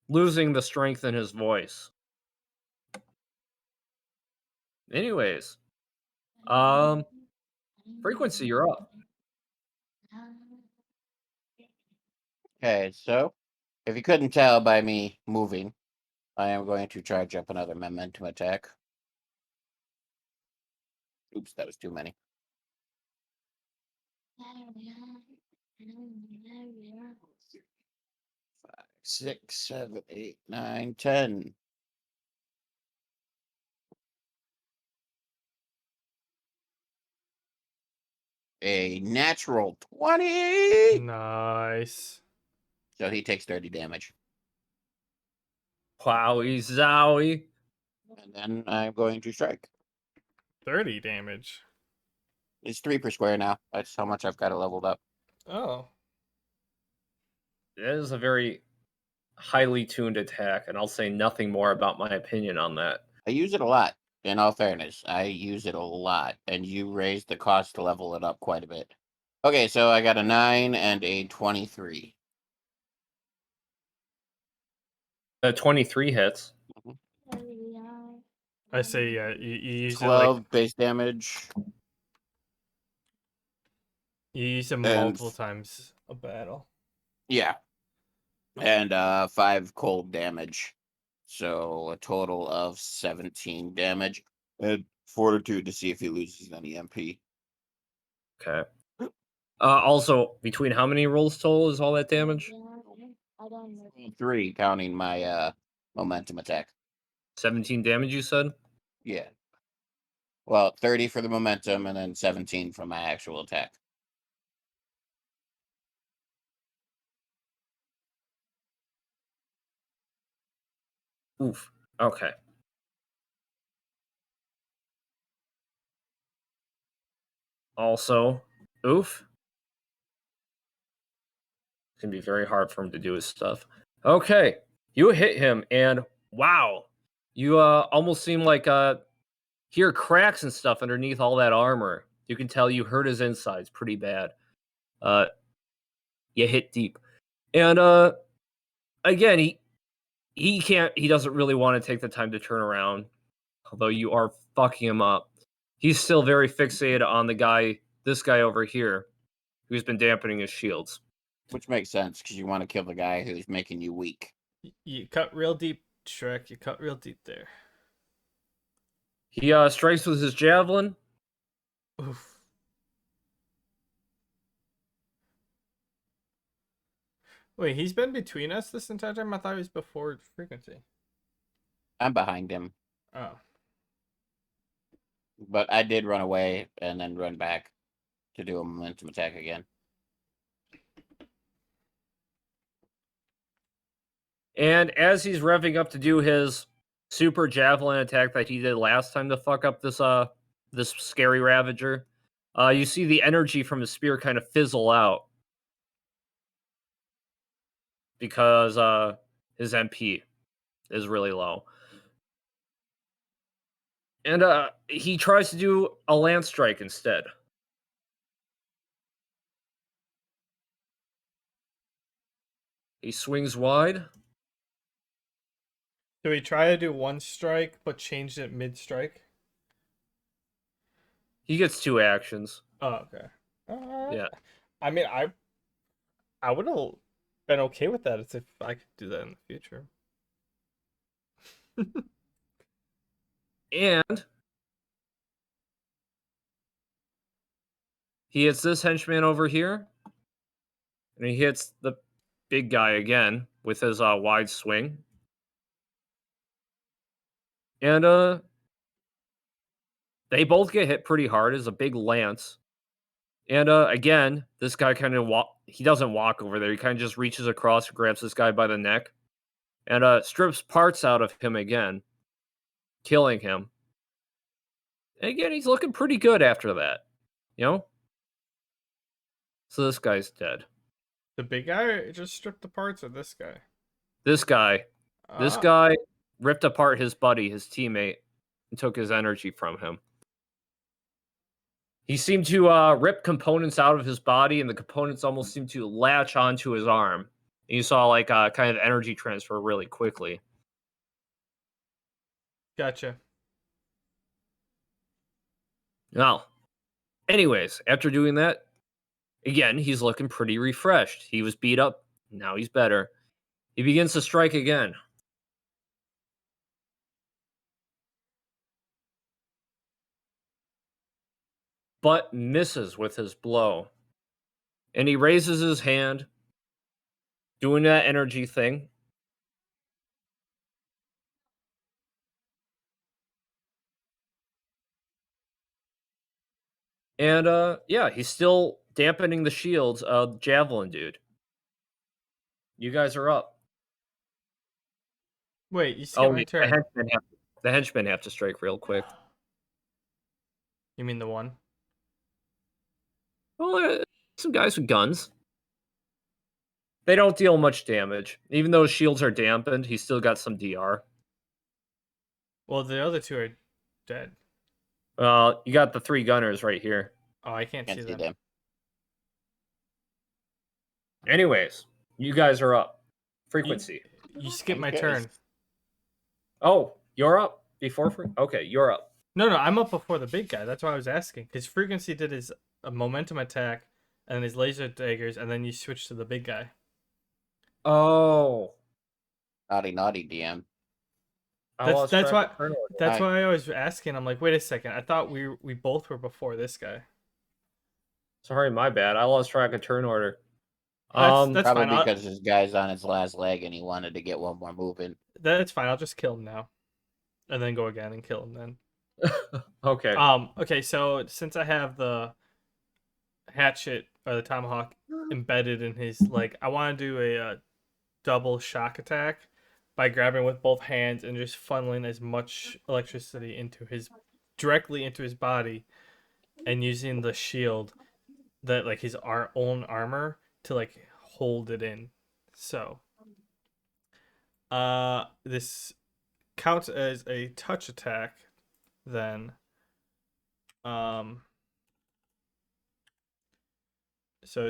losing the strength in his voice. Anyways, Frequency, you're up. Okay, so if you couldn't tell by me moving, I am going to charge up another momentum attack. Oops, that was too many. 5, 6, 7, 8, 9, 10. A natural 20. Nice. So he takes 30 damage. Wowie zowie. And then I'm going to strike. 30 damage. It's 3 per square now. That's how much I've got it leveled up. Oh. That is a very highly tuned attack, and I'll say nothing more about my opinion on that. I use it a lot, in all fairness. I use it a lot, and you raised the cost to level it up quite a bit. Okay, so I got a 9 and a 23. 23 hits. I say you use it 12 base damage you use it and multiple times a battle. yeah, and 5 cold damage. So a total of 17 damage. And fortitude to see if he loses any MP. Okay. Also, between how many rolls total is all that damage? 3 counting my momentum attack. 17 damage, you said? Yeah. Well, 30 for the momentum and then 17 for my actual attack. Oof. Okay. Also, oof. It's going to be very hard for him to do his stuff. Okay. You hit him, and wow. You almost seem like hear cracks and stuff underneath all that armor. You can tell you hurt his insides pretty bad. You hit deep. And again, he doesn't really want to take the time to turn around, although you are fucking him up. He's still very fixated on this guy over here, who's been dampening his shields. Which makes sense because you want to kill the guy who's making you weak. You cut real deep, Shrek. You cut real deep there. He strikes with his javelin. Oof. Wait, he's been between us this entire time? I thought he was before frequency. I'm behind him, Oh. but I did run away and then run back to do a momentum attack again. And as he's revving up to do his super javelin attack that he did last time to fuck up this scary Ravager, you see the energy from his spear kind of fizzle out because his MP is really low. And he tries to do a lance strike instead. He swings wide. So we try to do one strike, but changed it mid-strike? He gets 2 actions. Oh, okay. Yeah. I mean, I would have been okay with that if I could do that in the future. And he hits this henchman over here. And he hits the big guy again with his wide swing. And they both get hit pretty hard as a big lance. And again, this guy kind of he doesn't walk over there. He kind of just reaches across, grabs this guy by the neck, and strips parts out of him again, killing him. And again, he's looking pretty good after that. You know? So this guy's dead. The big guy just stripped the parts of this guy. This guy Ah, ripped apart his buddy, his teammate, and took his energy from him. He seemed to rip components out of his body, and the components almost seemed to latch onto his arm. And you saw like kind of energy transfer really quickly. gotcha. Now, anyways, after doing that, again, he's looking pretty refreshed. He was beat up. Now he's better. He begins to strike again. But misses with his blow. And he raises his hand, doing that energy thing. And yeah, he's still dampening the shields of Javelin Dude. You guys are up. Wait, you skipped Oh, my wait, turn. the henchmen have to strike real quick. You mean the one? Well, some guys with guns. They don't deal much damage. Even though his shields are dampened, he's still got some DR. Well, the other two are dead. You got the 3 gunners right here. Oh, I can't Can't see see them. them. Anyways, you guys are up. Frequency. You skipped my Okay. turn. Oh, you're up before okay, you're up. No, I'm up before the big guy. That's why I was asking. Because Frequency did his momentum attack and his laser daggers, and then you switched to the big guy. Oh. Naughty DM. I lost That's track why of turn order. that's why I was asking. I'm like, wait a second. I thought we both were before this guy. Sorry, my bad. I lost track of turn order. That's Probably fine. because this guy's on his last leg and he wanted to get one more move in. That's fine. I'll just kill him now, and then go again and kill him then. Okay. Okay. So since I have the hatchet or the tomahawk embedded in his leg, I want to do a double shock attack by grabbing with both hands and just funneling as much electricity directly into his body, and using the shield that like his own armor to like hold it in. So this counts as a touch attack then. So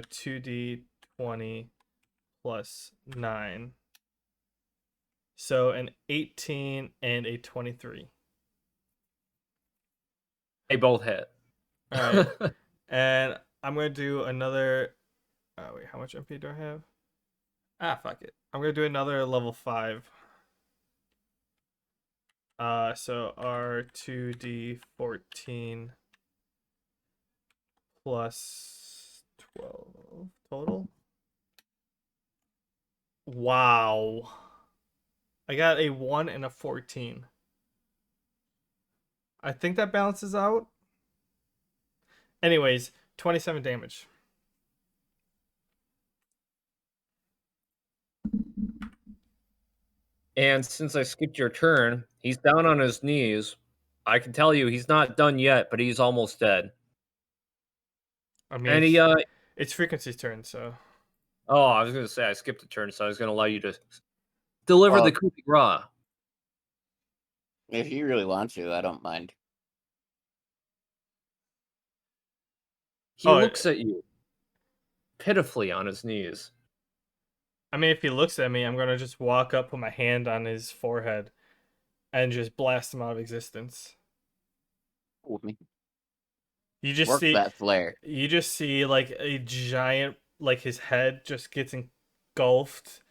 2d20 plus 9. So an 18 and a 23. They both hit. All right. And I'm going to do another. Wait, how much MP do I have? Fuck it. I'm going to do another level 5. So R2d14 plus 12 total. Wow. I got a 1 and a 14. I think that balances out. Anyways, 27 damage. And since I skipped your turn, he's down on his knees. I can tell you he's not done yet, but he's almost dead. I mean, And he it's Frequency's turn, so. oh, I was gonna say I skipped a turn, so I was gonna allow you to deliver the coup de grace. If you really want to, I don't mind. He looks at you pitifully on his knees. I mean, if he looks at me, I'm gonna just walk up, put my hand on his forehead, and just blast him out of existence. With me. You just Work see that flare. You just see like a giant, like his head just gets engulfed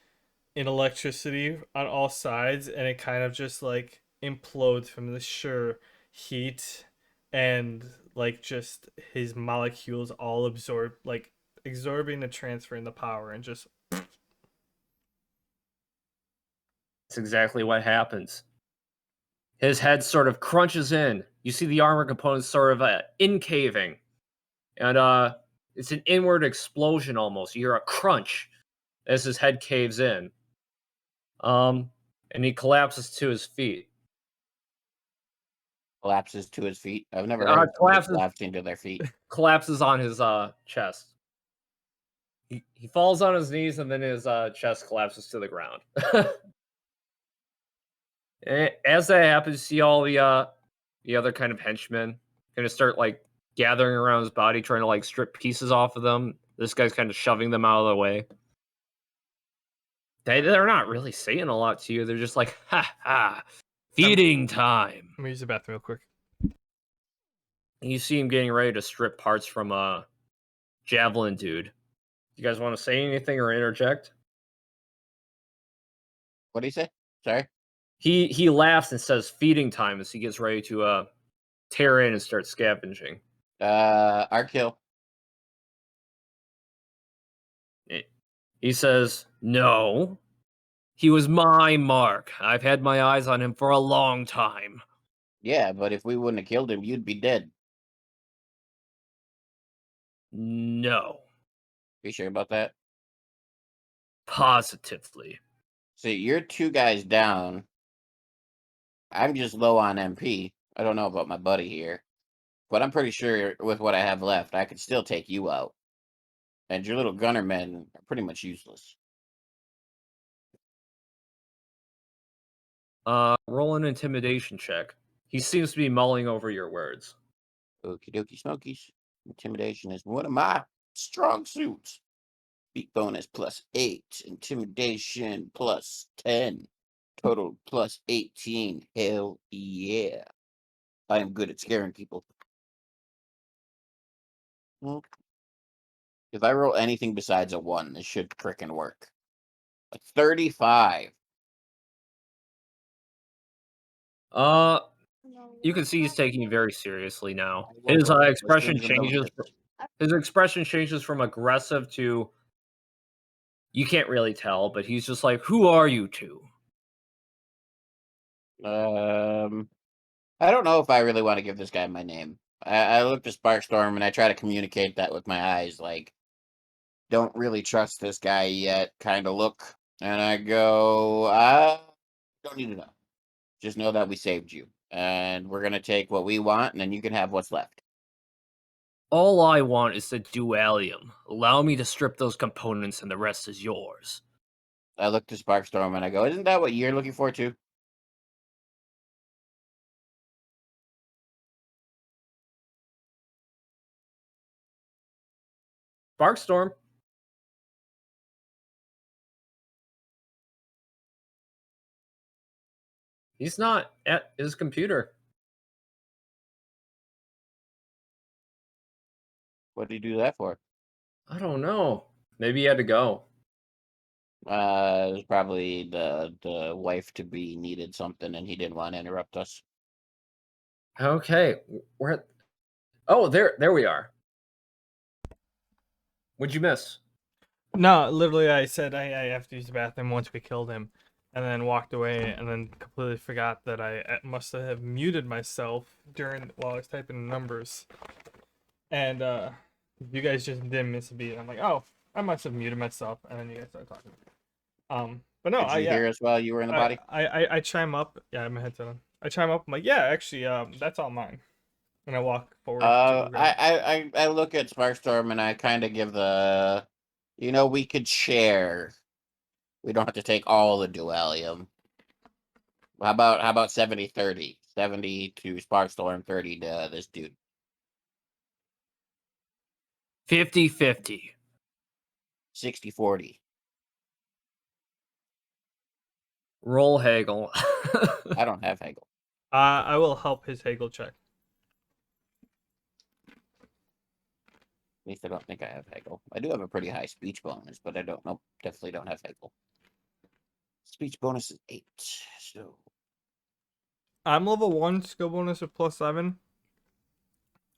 in electricity on all sides, and it kind of just like implodes from the sheer heat, and like just his molecules all absorbing and transferring the power, and just That's exactly what happens. His head sort of crunches in. You see the armor components sort of incaving. And it's an inward explosion almost. You hear a crunch as his head caves in. And he collapses to his feet. Collapses to his feet. I've never heard of collapsing to their feet. Collapses on his chest. He falls on his knees and then his chest collapses to the ground. As that happens, you see all the other kind of henchmen kind of start like gathering around his body, trying to like strip pieces off of them. This guy's kind of shoving them out of the way. They're not really saying a lot to you. They're just like, ha ha, feeding time. Let me use the bathroom real quick. And you see him getting ready to strip parts from a javelin dude. You guys want to say anything or interject? What do you say? Sorry? He laughs and says feeding time as he gets ready to tear in and start scavenging. Our kill. He says, no. He was my mark. I've had my eyes on him for a long time. Yeah, but if we wouldn't have killed him, you'd be dead. No. You sure about that? Positively. See, you're 2 guys down. I'm just low on MP. I don't know about my buddy here. But I'm pretty sure with what I have left, I could still take you out. And your little gunner men are pretty much useless. Roll an intimidation check. He seems to be mulling over your words. Okie dokie smokies. Intimidation is one of my strong suits. Speed bonus +8. Intimidation +10. Total +18. Hell yeah. I am good at scaring people. If I roll anything besides a 1, this should frickin' work. A 35. You can see he's taking it very seriously now. I will His roll expression wisdom and changes. bonus. His expression changes from aggressive to you can't really tell, but he's just like, "Who are you two?" I don't know if I really want to give this guy my name. I looked at Sparkstorm and I try to communicate that with my eyes, like, don't really trust this guy yet, kind of look. And I go, don't need to know. Just know that we saved you. And we're going to take what we want, and then you can have what's left. All I want is the dualium. Allow me to strip those components, and the rest is yours. I look to Sparkstorm and I go, isn't that what you're looking for too? Sparkstorm. He's not at his computer. What did you do that for? I don't know. Maybe he had to go. It was probably the wife to be needed something and he didn't want to interrupt us. Okay, we're at... Oh, there we are. What'd you miss? No, literally, I said I have to use the bathroom once we killed him, and then walked away, and then completely forgot that I must have muted myself while I was typing the numbers. And you guys just didn't miss a beat. I'm like, oh, I must have muted myself, and then you guys started talking. But no, Did you hear us while you were in the body? I chime up. Yeah, I have my headset on. I chime up. I'm like, yeah, actually, that's all mine. And I walk forward. To grab it. I look at Sparkstorm and I kind of give the, we could share. We don't have to take all the dualium. How about 70-30? 70 to Sparkstorm, 30 to this dude. 50-50. 60-40. Roll Hagel. I don't have Hegel. I will help his Hagel check. At least I don't think I have Hegel. I do have a pretty high speech bonus, but I don't know. Definitely don't have Hegel. Speech bonus is 8. So I'm level 1, skill bonus of +7.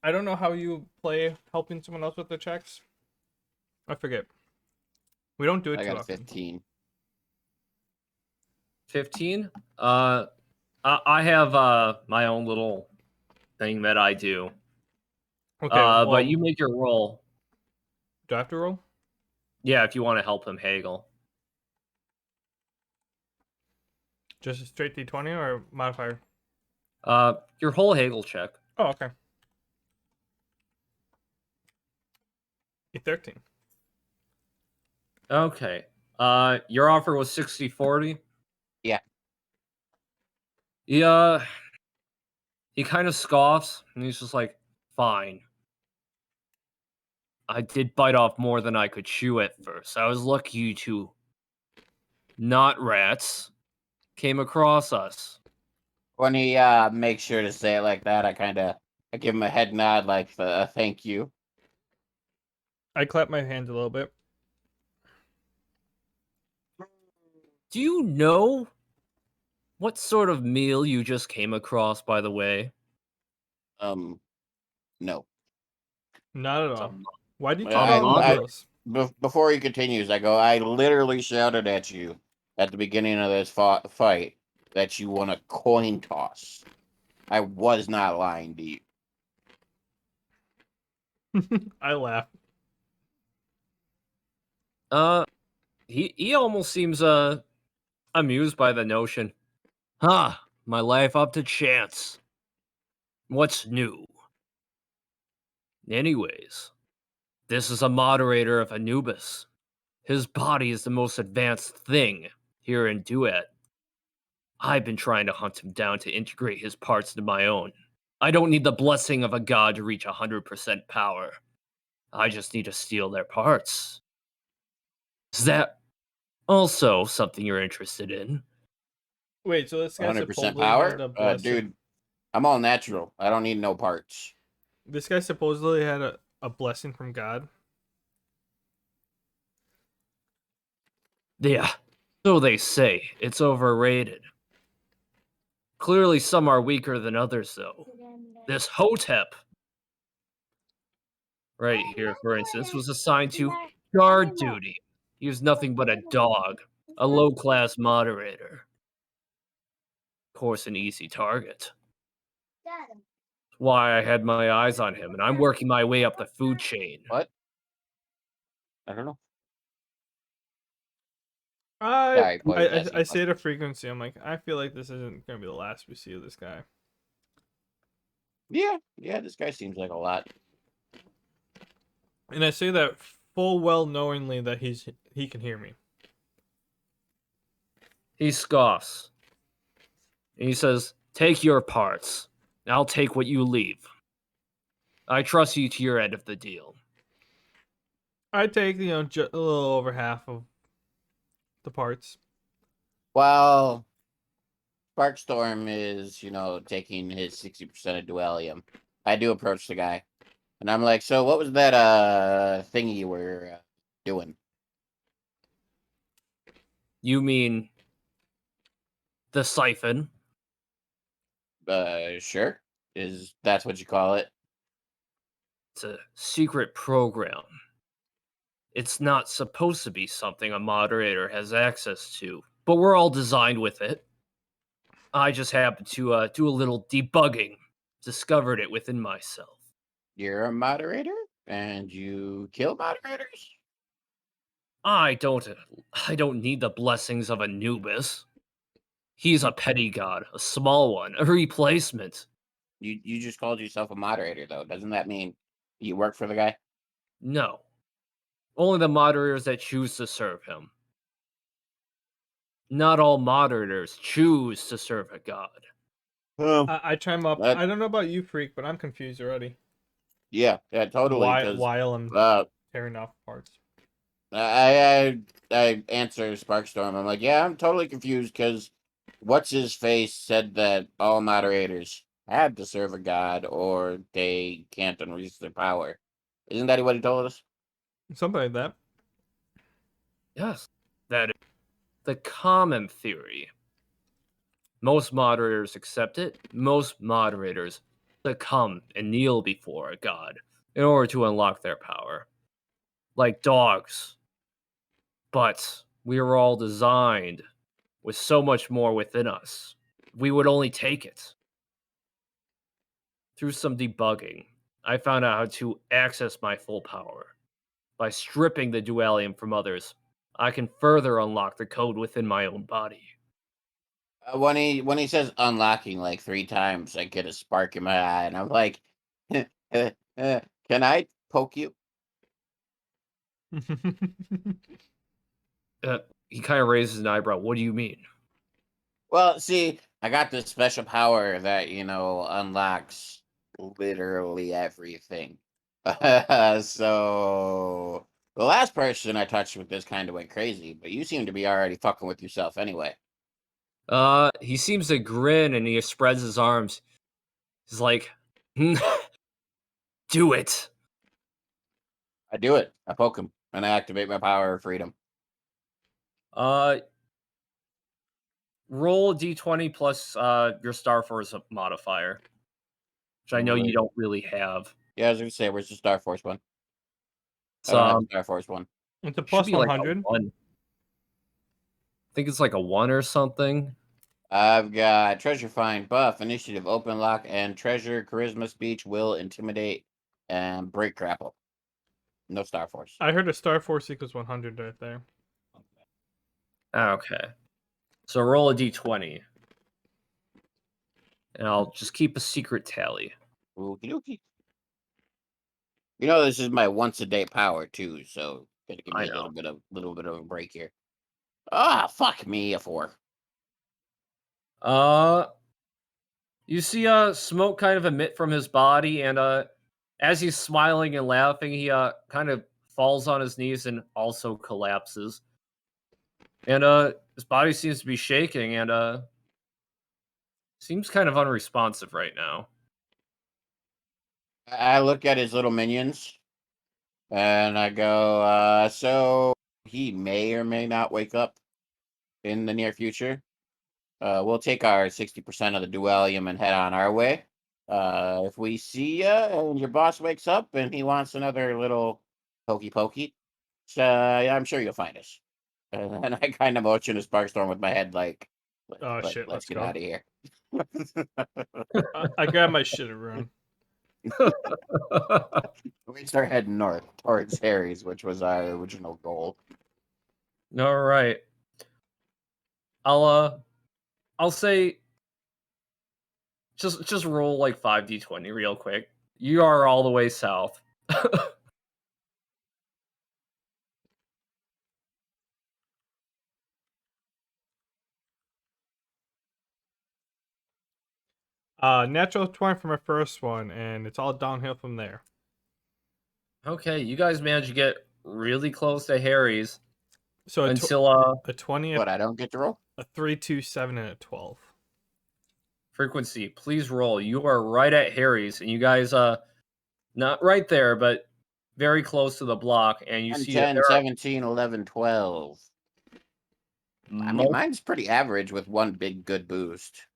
I don't know how you play helping someone else with the checks. I forget. We don't do it I too got a often. 15. 15? I have my own little thing that I do. Okay, well, But you make your roll. do I have to roll? Yeah, if you want to help him Hagel. Just a straight D20 or modifier? Your whole Hagel check. Oh, okay. A13. Okay. Your offer was 60-40? Yeah. He kind of scoffs, and he's just like, fine. I did bite off more than I could chew at first. I was lucky you two not rats came across us. When he makes sure to say it like that, I give him a head nod like thank you. I clap my hands a little bit. Do you know what sort of meal you just came across, by the way? No. Not at It's a all. Why did you I- turn on I- Oculus? Before he continues, I go, I literally shouted at you at the beginning of this fight that you won a coin toss. I was not lying to you. I laugh. He almost seems amused by the notion. Huh, my life up to chance. What's new? Anyways, this is a moderator of Anubis. His body is the most advanced thing here in Duet. I've been trying to hunt him down to integrate his parts into my own. I don't need the blessing of a god to reach 100% power. I just need to steal their parts. Is that also something you're interested in? Wait, so this guy 100% supposedly had power? a blessing. Dude, I'm all natural. I don't need no parts. This guy supposedly had a blessing from God. Yeah, so they say. It's overrated. Clearly, some are weaker than others, though. This Hotep, right here, for instance, was assigned to guard duty. He was nothing but a dog, a low class moderator. Of course, an easy target. Why I had my eyes on him, and I'm working my way up the food chain. What? I don't know. I Sorry, boy, I, was I asking I a say question. the frequency. I'm like, I feel like this isn't gonna be the last we see of this guy. Yeah, this guy seems like a lot. And I say that full well knowingly that he can hear me. He scoffs. And he says, "Take your parts. I'll take what you leave. I trust you to your end of the deal." I take a little over half of the parts. Well, Sparkstorm is, taking his 60% of duellium. I do approach the guy. And I'm like, so what was that thing you were doing? You mean the siphon? Sure. Is that's what you call it? It's a secret program. It's not supposed to be something a moderator has access to, but we're all designed with it. I just happened to do a little debugging, discovered it within myself. You're a moderator and you kill moderators? I don't need the blessings of Anubis. He's a petty god, a small one, a replacement. You just called yourself a moderator though. Doesn't that mean you work for the guy? No, only the moderators that choose to serve him. Not all moderators choose to serve a god. I chime up. That I don't know about you, freak, but I'm confused already. yeah, totally. Because While I'm uh, tearing off parts. I answer Sparkstorm. I'm like, yeah, I'm totally confused because what's his face said that all moderators had to serve a god or they can't unleash their power. Isn't that what he told us? Something like that. Yes, that is the common theory. Most moderators accept it. Most moderators succumb and kneel before a god in order to unlock their power. Like dogs. But we are all designed with so much more within us. We would only take it. Through some debugging, I found out how to access my full power. By stripping the dualium from others, I can further unlock the code within my own body. When he says unlocking like 3 times, I get a spark in my eye, and I'm like, can I poke you? He kind of raises an eyebrow. What do you mean? Well, see, I got this special power that unlocks literally everything. So the last person I touched with this kind of went crazy, but you seem to be already fucking with yourself anyway. He seems to grin and he spreads his arms. He's like, do it. I do it. I poke him and I activate my power of freedom. Uh, roll a d20 plus your Star Force modifier, which I know you don't really have. Yeah, I was gonna say, where's the Star Force one? I It's don't have the Star Force one. It's a should plus be like a 100. 1. I think it's like a 1 or something. I've got treasure find, buff, initiative, open lock, and treasure, charisma, speech, will, intimidate, and break grapple. No Star Force. I heard a Star Force equals 100 right there. Okay. So roll a d20. And I'll just keep a secret tally. Okie dokie. This is my once a day power too, so gotta give me I a know. little bit of a break here. Ah, fuck me, a 4. Uh, you see smoke kind of emit from his body, and as he's smiling and laughing, he kind of falls on his knees and also collapses. And his body seems to be shaking and seems kind of unresponsive right now. I look at his little minions and I go, so he may or may not wake up in the near future. We'll take our 60% of the dualium and head on our way. If we see you and your boss wakes up and he wants another little pokey pokey, so I'm sure you'll find us. And I kind of motion to Sparkstorm with my head, like, Oh shit, let's let's get go. out of here. I grab my shit and run. We start heading north towards Harry's, which was our original goal. All right. I'll say just roll like 5d20 real quick. You are all the way south. Natural 20 for my first one, and it's all downhill from there. Okay, you guys managed to get really close to Harry's So until a 20, What, I don't get to roll? a 3, 2, 7, and a 12. frequency. Please roll. You are right at Harry's, and you guys not right there, but very close to the block, and you 10, see that 10, there 17, 11, 12. I mean, are mine's pretty average with one big good boost.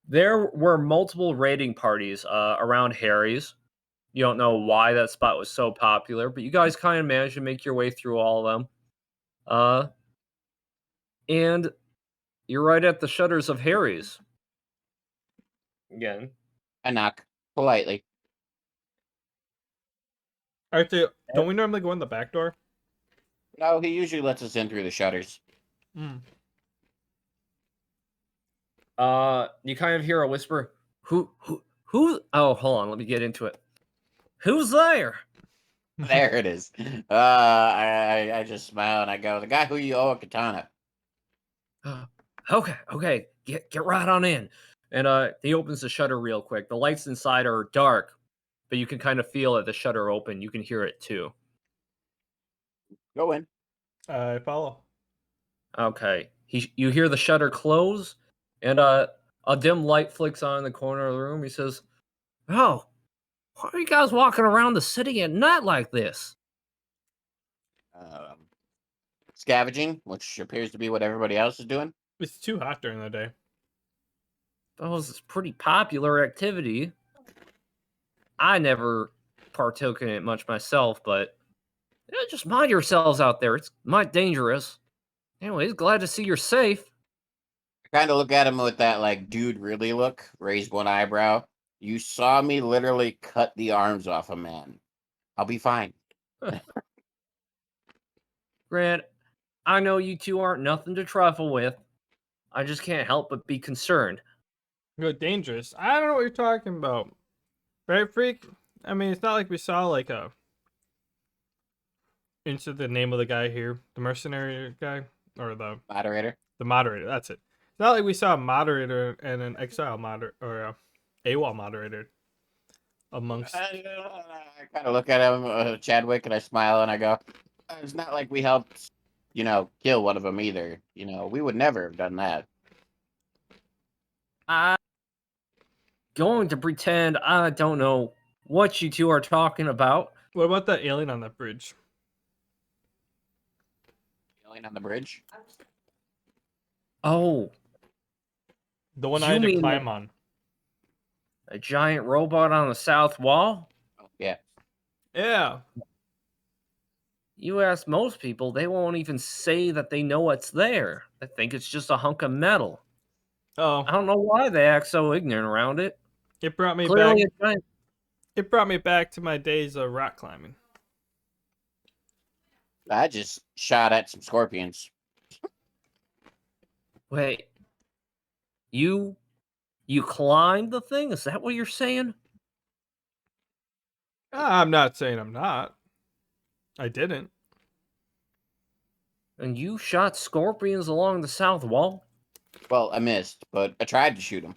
there were multiple raiding parties around Harry's. You don't know why that spot was so popular, but you guys kind of managed to make your way through all of them. And you're right at the shutters of Harry's. Again. I knock politely. Actually, don't we normally go in the back door? No, he usually lets us in through the shutters. You kind of hear a whisper. Who? Oh, hold on. Let me get into it. Who's there? There it is. I just smile and I go, the guy who you owe a katana. Okay. Get right on in. And he opens the shutter real quick. The lights inside are dark, but you can kind of feel it. The shutter open. You can hear it too. Go in. I follow. Okay. You hear the shutter close, and a dim light flicks on in the corner of the room. He says, "Oh, why are you guys walking around the city at night like this?" Scavenging, which appears to be what everybody else is doing. It's too hot during the day. That was a pretty popular activity. I never partook in it much myself, but yeah, just mind yourselves out there. It's might dangerous. Anyways, glad to see you're safe. I kind of look at him with that, like, dude, really look, raise one eyebrow. You saw me literally cut the arms off a man. I'll be fine. Grant, I know you two aren't nothing to trifle with. I just can't help but be concerned. Go dangerous. I don't know what you're talking about. Right, freak? I mean, it's not like we saw like a insert the name of the guy here, the mercenary guy, or the Moderator. moderator. That's it. It's not like we saw a moderator and an exile moderator or a AWOL moderator amongst. I kind of look at him, Chadwick, and I smile and I go, it's not like we helped, kill one of them either. We would never have done that. I'm going to pretend I don't know what you two are talking about. What about that alien on that bridge? Alien on the bridge? Oh, The one You I had to mean climb on. a giant robot on the south wall? Oh, yeah. Yeah. You ask most people, they won't even say that they know what's there. They think it's just a hunk of metal. Oh, I don't know why they act so ignorant around it. it brought me Clearly, back. a giant. It brought me back to my days of rock climbing. I just shot at some scorpions. Wait, you climbed the thing? Is that what you're saying? I'm not saying I'm not. I didn't. And you shot scorpions along the south wall? Well, I missed, but I tried to shoot him.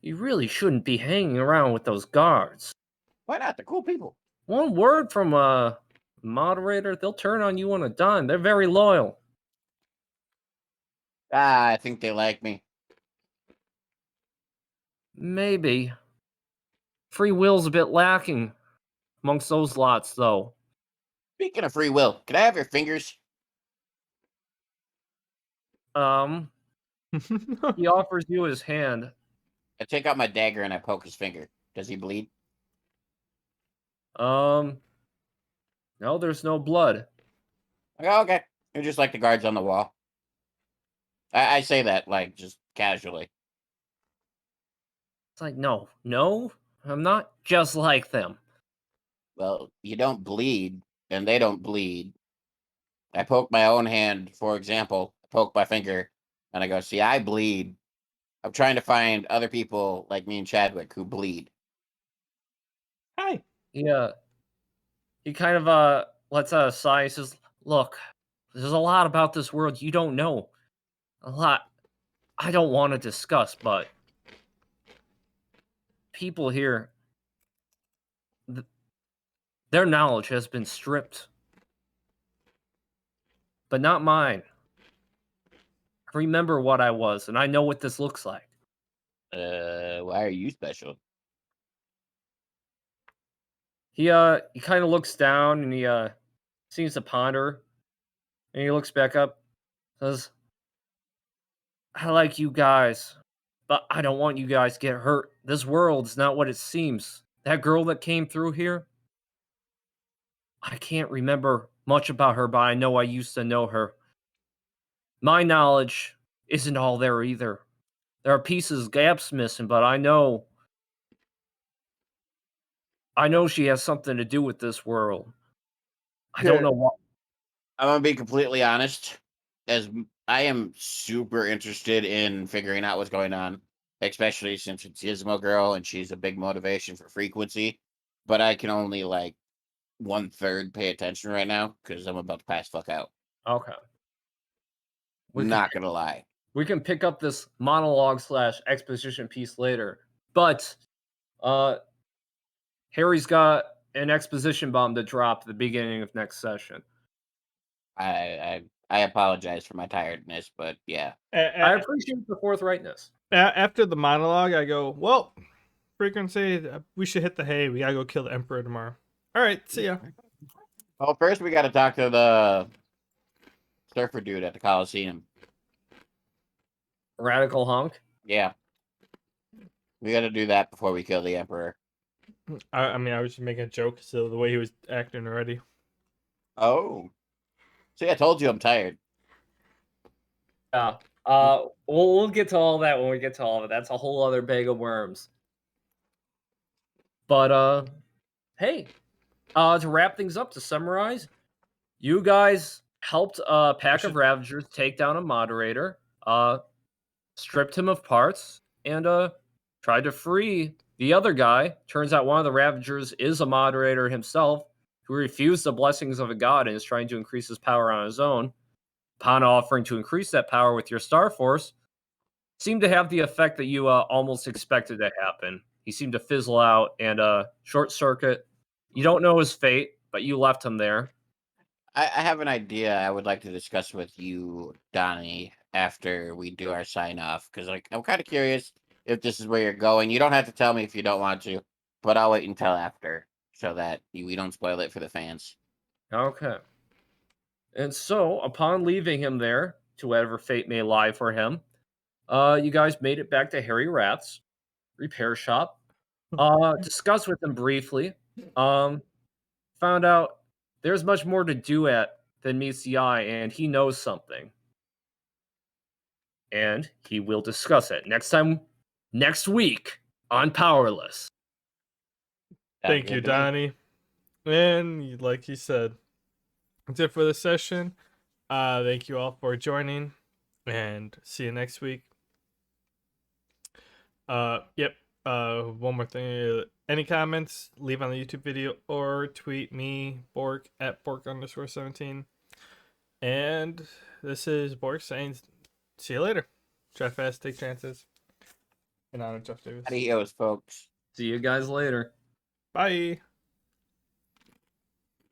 You really shouldn't be hanging around with those guards. Why not? They're cool people. One word from a moderator, they'll turn on you on a dime. They're very loyal. I think they like me. Maybe. Free will's a bit lacking amongst those lots, though. Speaking of free will, can I have your fingers? He offers you his hand. I take out my dagger and I poke his finger. Does he bleed? No, there's no blood. I go, okay. You're just like the guards on the wall. I say that, like, just casually. It's like, no, I'm not just like them. Well, you don't bleed, and they don't bleed. I poke my own hand, for example. I poke my finger, and I go, see, I bleed. I'm trying to find other people like me and Chadwick who bleed. Hi. Yeah. He kind of lets out a sigh. He says, look, there's a lot about this world you don't know. A lot I don't want to discuss, but people here, their knowledge has been stripped. But not mine. I remember what I was, and I know what this looks like. Why are you special? He kind of looks down and he seems to ponder, and he looks back up, says, I like you guys, but I don't want you guys to get hurt. This world's not what it seems. That girl that came through here, I can't remember much about her, but I know I used to know her. My knowledge isn't all there either. There are pieces, gaps missing, but I know she has something to do with this world. I don't know what. I'm gonna be completely honest. I am super interested in figuring out what's going on, especially since it's Gizmo Girl and she's a big motivation for frequency. But I can only like 1/3 pay attention right now because I'm about to pass fuck out. Okay. We can, Not gonna lie. we can pick up this monologue / exposition piece later. But Harry's got an exposition bomb to drop at the beginning of next session. I apologize for my tiredness, but yeah. I appreciate the forthrightness. After the monologue, I go, well, frequency, we should hit the hay. We gotta go kill the Emperor tomorrow. All right, see ya. Well, first we got to talk to the surfer dude at the Coliseum. Radical hunk. Yeah. We got to do that before we kill the Emperor. I mean, I was just making a joke, so the way he was acting already. Oh. See, I told you I'm tired. Yeah. We'll get to all that when we get to all of it. That's a whole other bag of worms. But hey, to wrap things up, to summarize, you guys helped a pack of Ravagers take down a moderator, stripped him of parts, and tried to free the other guy. Turns out one of the Ravagers is a moderator himself, who refused the blessings of a god and is trying to increase his power on his own. Upon offering to increase that power with your Star Force, seemed to have the effect that you almost expected to happen. He seemed to fizzle out and short circuit. You don't know his fate, but you left him there. I have an idea I would like to discuss with you, Donnie, after we do our sign off. Because like, I'm kind of curious if this is where you're going. You don't have to tell me if you don't want to, but I'll wait until after so that we don't spoil it for the fans. Okay. And so, upon leaving him there, to whatever fate may lie for him, you guys made it back to Harry Rat's repair shop. Discussed with him briefly. Found out there's much more to do at than meets the eye, and he knows something. And he will discuss it next week on Powerless. Thank you, Donnie. And like he said, that's it for the session. Thank you all for joining, and see you next week. Yep. One more thing. Any comments, leave on the YouTube video or tweet me, Bork, at Bork_17. And this is Bork saying, see you later. Try fast, take chances. In honor of Jeff Davis. Adios, folks. See you guys later. Bye.